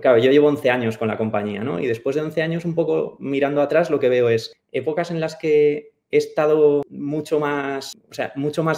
claro, yo llevo 11 años con la compañía, ¿no? Y después de 11 años, un poco mirando atrás, lo que veo es épocas en las que he estado mucho más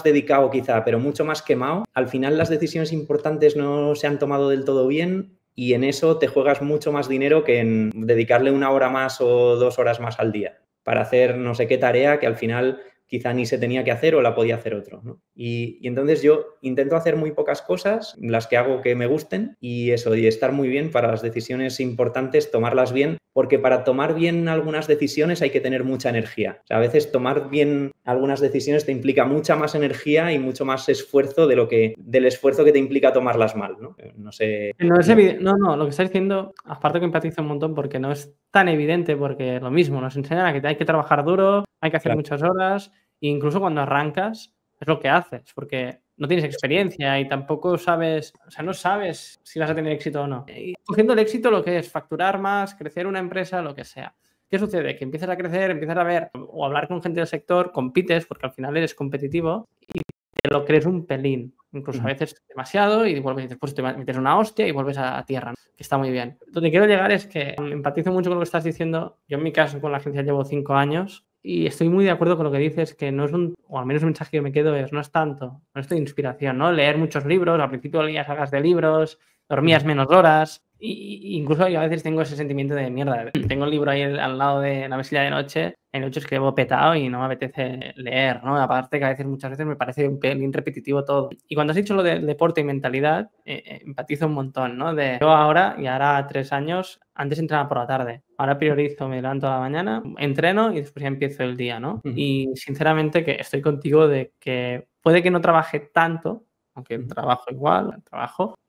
dedicado quizá, pero mucho más quemado. Al final las decisiones importantes no se han tomado del todo bien y en eso te juegas mucho más dinero que en dedicarle 1 hora más o 2 horas más al día para hacer no sé qué tarea que al final quizá ni se tenía que hacer o la podía hacer otro, ¿no? Y entonces yo intento hacer muy pocas cosas, las que hago que me gusten y estar muy bien para las decisiones importantes, tomarlas bien, porque para tomar bien algunas decisiones hay que tener mucha energía. O sea, a veces tomar bien algunas decisiones te implica mucha más energía y mucho más esfuerzo del esfuerzo que te implica tomarlas mal, ¿no? No sé. No es evidente, no, lo que estás diciendo, aparte que empatizo un montón porque no es tan evidente, porque lo mismo, nos enseñan a que hay que trabajar duro, hay que hacer muchas horas, e incluso cuando arrancas es lo que haces, porque no tienes experiencia y tampoco sabes, o sea, no sabes si vas a tener éxito o no. Y cogiendo el éxito lo que es facturar más, crecer una empresa, lo que sea. ¿Qué sucede? Que empiezas a crecer, empiezas a ver o hablar con gente del sector, compites, porque al final eres competitivo y te lo crees un pelín, incluso a veces demasiado, y después te metes una hostia y vuelves a tierra, ¿no? Que está muy bien. Donde quiero llegar es que empatizo mucho con lo que estás diciendo. Yo en mi caso con la agencia llevo 5 años y estoy muy de acuerdo con lo que dices, que no es o al menos un mensaje que me quedo es, no es tanto, no es de inspiración, ¿no? Leer muchos libros, al principio leías sagas de libros, dormías menos horas, y incluso yo a veces tengo ese sentimiento de mierda. Tengo el libro ahí al lado de la mesilla de noche, hay noches que llevo petado y no me apetece leer, ¿no? Aparte que muchas veces me parece un pelín repetitivo todo. Y cuando has dicho lo del deporte y mentalidad, empatizo un montón, ¿no? Yo ahora, y ahora 3 años, antes entrenaba por la tarde. Ahora priorizo, me levanto a la mañana, entreno y después ya empiezo el día, ¿no? Y sinceramente que estoy contigo de que puede que no trabaje tanto, aunque trabajo igual,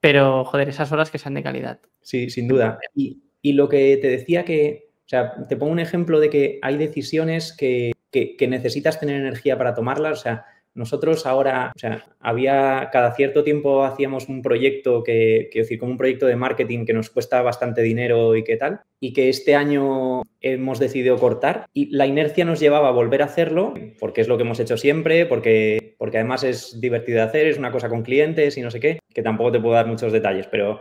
pero joder, esas horas que sean de calidad. Sí, sin duda. Y lo que te decía o sea, te pongo un ejemplo de que hay decisiones que necesitas tener energía para tomarlas. O sea, nosotros ahora, o sea, cada cierto tiempo hacíamos un proyecto quiero decir, como un proyecto de marketing que nos cuesta bastante dinero y qué tal, y que este año hemos decidido cortar y la inercia nos llevaba a volver a hacerlo porque es lo que hemos hecho siempre, porque además es divertido de hacer, es una cosa con clientes y no sé qué, que tampoco te puedo dar muchos detalles, pero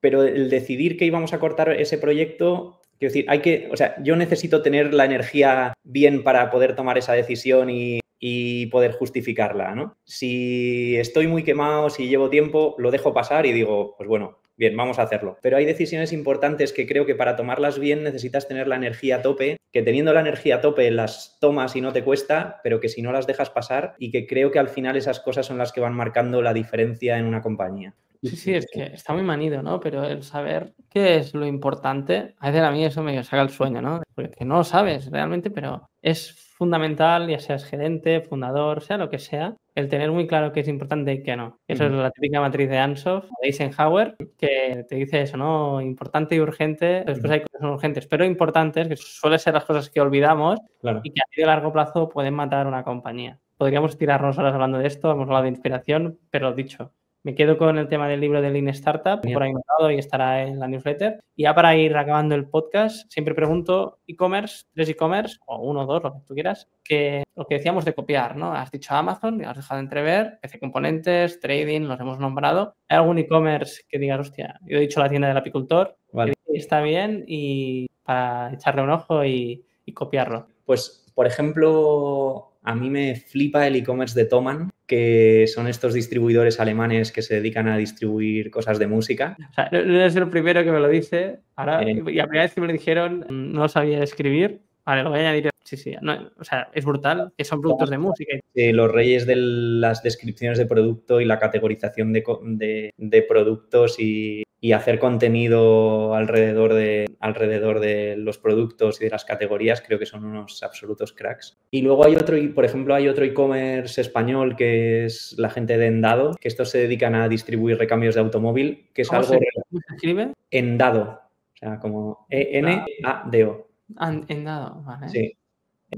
el decidir que íbamos a cortar ese proyecto, quiero decir, o sea, yo necesito tener la energía bien para poder tomar esa decisión y poder justificarla, ¿no? Si estoy muy quemado, si llevo tiempo, lo dejo pasar y digo, pues bueno, bien, vamos a hacerlo. Pero hay decisiones importantes que creo que para tomarlas bien necesitas tener la energía a tope, que teniendo la energía a tope las tomas y no te cuesta, pero que si no las dejas pasar y que creo que al final esas cosas son las que van marcando la diferencia en una compañía. Sí, es que está muy manido, ¿no? Pero el saber qué es lo importante, a veces a mí eso me saca el sueño, ¿no? Porque no lo sabes realmente, pero es fundamental, ya seas gerente, fundador, sea lo que sea, el tener muy claro qué es importante y qué no. Eso es la típica matriz de Ansoff, de Eisenhower, que te dice eso, ¿no? Importante y urgente. Después hay cosas que son urgentes, pero importantes, que suelen ser las cosas que olvidamos y que a medio y largo plazo pueden matar una compañía. Podríamos tirarnos horas hablando de esto, hemos hablado de inspiración, pero dicho, me quedo con el tema del libro de Lean Startup, por ahí notado y estará en la newsletter. Y ya para ir acabando el podcast, siempre pregunto e-commerce, 3 e-commerce, o 1 o 2, lo que tú quieras, que lo que decíamos de copiar, ¿no? Has dicho Amazon, y has dejado entrever, PC Componentes, Trading, los hemos nombrado. ¿Hay algún e-commerce que digas, hostia, yo he dicho la tienda del apicultor, que está bien y para echarle un ojo y copiarlo? Pues, por ejemplo, a mí me flipa el e-commerce de Thomann, que son estos distribuidores alemanes que se dedican a distribuir cosas de música. O sea, no eres el primero que me lo dice. Ahora, y la primera vez que me lo dijeron, no sabía escribir. Vale, lo voy a añadir. Sí. No, o sea, es brutal, que son productos de música. Los reyes de las descripciones de producto y la categorización de productos y hacer contenido alrededor de los productos y de las categorías, creo que son unos absolutos cracks. Y luego por ejemplo, hay otro e-commerce español que es la gente de Endado, que estos se dedican a distribuir recambios de automóvil, que es ¿Cómo algo... ¿Cómo se escribe? Endado, o sea, como E-N-A-D-O. Endado, vale. Sí.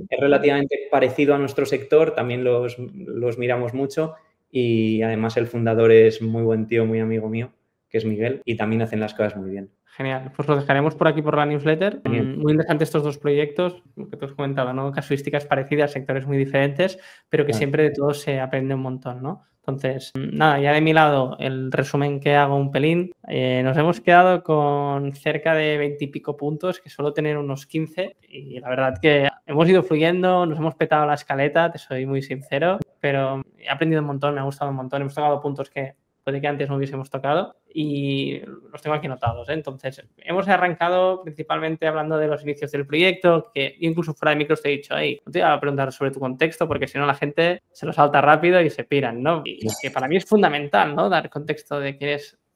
Es relativamente parecido a nuestro sector, también los miramos mucho y además el fundador es muy buen tío, muy amigo mío, que es Miguel, y también hacen las cosas muy bien. Genial, pues lo dejaremos por aquí por la newsletter. Genial. Muy interesante estos dos proyectos, lo que tú has comentado, ¿no? Casuísticas parecidas, sectores muy diferentes, pero que siempre de todos se aprende un montón, ¿no? Entonces, nada, ya de mi lado, el resumen que hago un pelín. Nos hemos quedado con cerca de 20 y pico puntos, que suelo tener unos 15, y la verdad que hemos ido fluyendo, nos hemos petado la escaleta, te soy muy sincero, pero he aprendido un montón, me ha gustado un montón, hemos tocado puntos que puede que antes no hubiésemos tocado y los tengo aquí notados, ¿eh? Entonces, hemos arrancado principalmente hablando de los inicios del proyecto, que incluso fuera de micros te he dicho, hey, no te voy a preguntar sobre tu contexto porque si no la gente se lo salta rápido y se piran, ¿no? Y que para mí es fundamental, ¿no? Dar contexto de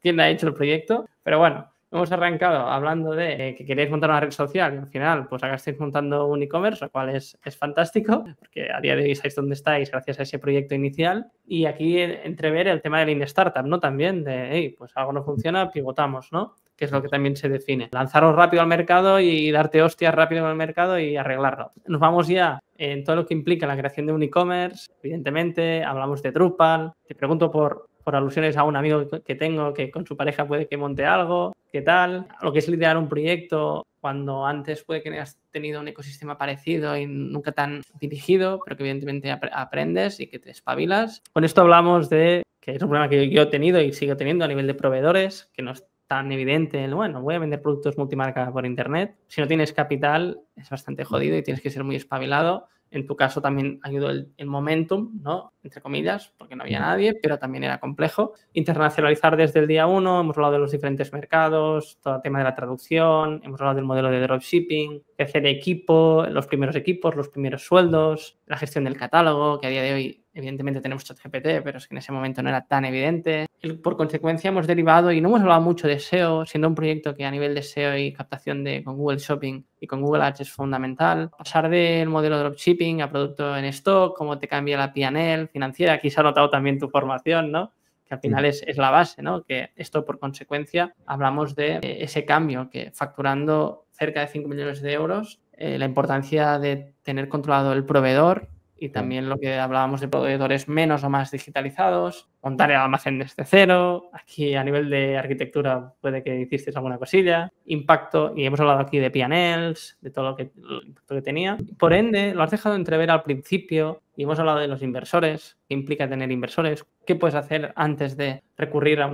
quién ha hecho el proyecto, pero bueno, hemos arrancado hablando de que queréis montar una red social y al final pues acá estáis montando un e-commerce, lo cual es fantástico porque a día de hoy estáis donde estáis gracias a ese proyecto inicial y aquí entrever el tema del Lean Startup, ¿no? También de, hey, pues algo no funciona, pivotamos, ¿no? Que es lo que también se define. Lanzaros rápido al mercado y darte hostias rápido en el mercado y arreglarlo. Nos vamos ya en todo lo que implica la creación de un e-commerce, evidentemente, hablamos de Drupal, te pregunto por alusiones a un amigo que tengo que con su pareja puede que monte algo, qué tal, lo que es liderar un proyecto cuando antes puede que hayas tenido un ecosistema parecido y nunca tan dirigido, pero que evidentemente aprendes y que te espabilas. Con esto hablamos de, que es un problema que yo he tenido y sigo teniendo a nivel de proveedores, que no es tan evidente, bueno, voy a vender productos multimarca por internet. Si no tienes capital es bastante jodido y tienes que ser muy espabilado. En tu caso también ayudó el momentum, ¿no? Entre comillas, porque no había nadie, pero también era complejo. Internacionalizar desde el día 1, hemos hablado de los diferentes mercados, todo el tema de la traducción, hemos hablado del modelo de dropshipping, crecer equipo, los primeros sueldos, la gestión del catálogo, que a día de hoy evidentemente tenemos ChatGPT, pero es que en ese momento no era tan evidente. Por consecuencia hemos derivado, y no hemos hablado mucho de SEO, siendo un proyecto que a nivel de SEO y captación con Google Shopping y con Google Ads es fundamental. Pasar del modelo de dropshipping a producto en stock, cómo te cambia la P&L financiera. Aquí se ha notado también tu formación, ¿no? Que al final es la base, ¿no? Que esto por consecuencia hablamos de ese cambio que facturando cerca de 5 millones de euros, la importancia de tener controlado el proveedor y también lo que hablábamos de proveedores menos o más digitalizados, montar el almacén desde cero, aquí a nivel de arquitectura puede que hiciste alguna cosilla, impacto, y hemos hablado aquí de P&Ls, de todo el impacto que tenía. Por ende, lo has dejado entrever al principio y hemos hablado de los inversores, qué implica tener inversores, qué puedes hacer antes de recurrir a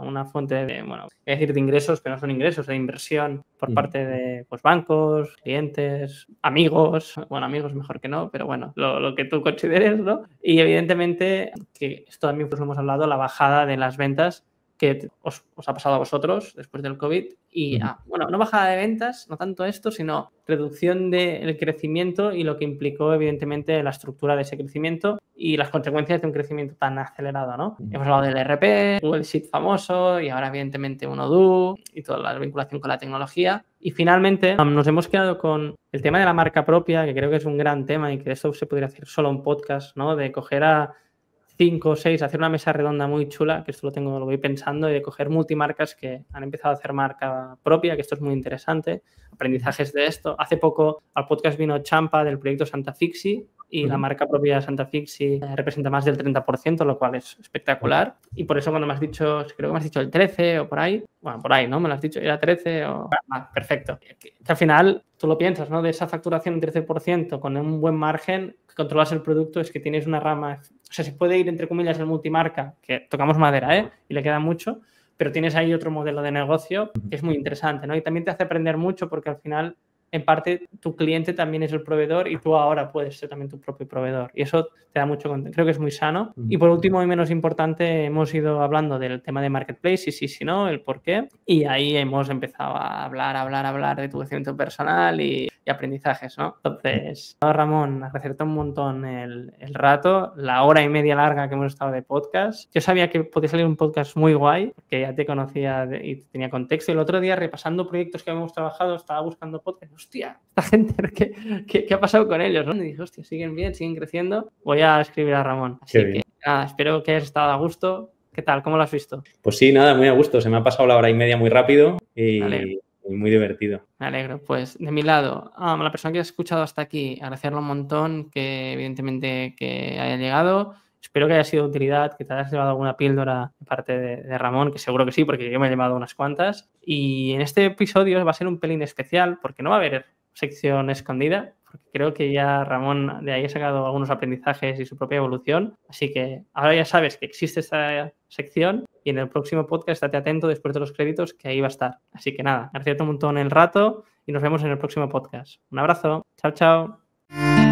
una fuente de, bueno, es decir, de ingresos, pero no son ingresos, de inversión por parte de pues, bancos, clientes, amigos, bueno, amigos mejor que no, pero bueno, lo que tú consideres, ¿no? Y evidentemente, que esto también pues lo hemos hablado, la bajada de las ventas que os ha pasado a vosotros después del COVID y, bueno, no bajada de ventas, no tanto esto, sino reducción del crecimiento y lo que implicó evidentemente la estructura de ese crecimiento y las consecuencias de un crecimiento tan acelerado, ¿no? Hemos hablado del ERP, Google Sheet famoso y ahora evidentemente un Odoo y toda la vinculación con la tecnología. Y finalmente nos hemos quedado con el tema de la marca propia, que creo que es un gran tema y que de esto se podría hacer solo un podcast, ¿no? De coger a 5 o 6, hacer una mesa redonda muy chula, que esto lo voy pensando, y de coger multimarcas que han empezado a hacer marca propia, que esto es muy interesante, aprendizajes de esto. Hace poco al podcast vino Champa del proyecto Santa Fixi y la marca propia Santa Fixi representa más del 30%, lo cual es espectacular. Y por eso cuando me has dicho, creo que me has dicho el 13 o por ahí, bueno, por ahí, ¿no? Me lo has dicho, era 13 o... perfecto. Que al final tú lo piensas, ¿no? De esa facturación del 13% con un buen margen, que controlas el producto, es que tienes una rama... O sea, se puede ir, entre comillas, el multimarca, que tocamos madera, ¿eh? Y le queda mucho, pero tienes ahí otro modelo de negocio que es muy interesante, ¿no? Y también te hace aprender mucho porque al final, en parte, tu cliente también es el proveedor y tú ahora puedes ser también tu propio proveedor. Y eso te da mucho contenido. Creo que es muy sano. Y por último, y menos importante, hemos ido hablando del tema de Marketplace, sí, no, el por qué. Y ahí hemos empezado a hablar de tu crecimiento personal y aprendizajes, ¿no? Entonces, Ramón, agradecerte un montón el rato, la hora y media larga que hemos estado de podcast. Yo sabía que podía salir un podcast muy guay, porque ya te conocía y tenía contexto. Y el otro día, repasando proyectos que habíamos trabajado, estaba buscando podcast. Hostia, esta gente, ¿qué ha pasado con ellos? ¿No? Y dije, hostia, siguen bien, siguen creciendo. Voy a escribir a Ramón. Así que, nada, espero que hayas estado a gusto. ¿Qué tal? ¿Cómo lo has visto? Pues sí, nada, muy a gusto. Se me ha pasado la hora y media muy rápido y muy divertido. Me alegro. Pues de mi lado, a la persona que ha escuchado hasta aquí, agradecerle un montón que evidentemente que haya llegado. Espero que haya sido de utilidad, que te hayas llevado alguna píldora de parte de Ramón, que seguro que sí, porque yo me he llevado unas cuantas. Y en este episodio va a ser un pelín especial, porque no va a haber sección escondida, porque creo que ya Ramón de ahí ha sacado algunos aprendizajes y su propia evolución. Así que ahora ya sabes que existe esta sección y en el próximo podcast estate atento después de los créditos, que ahí va a estar. Así que nada, agradecerte un montón el rato y nos vemos en el próximo podcast. Un abrazo. Chao, chao.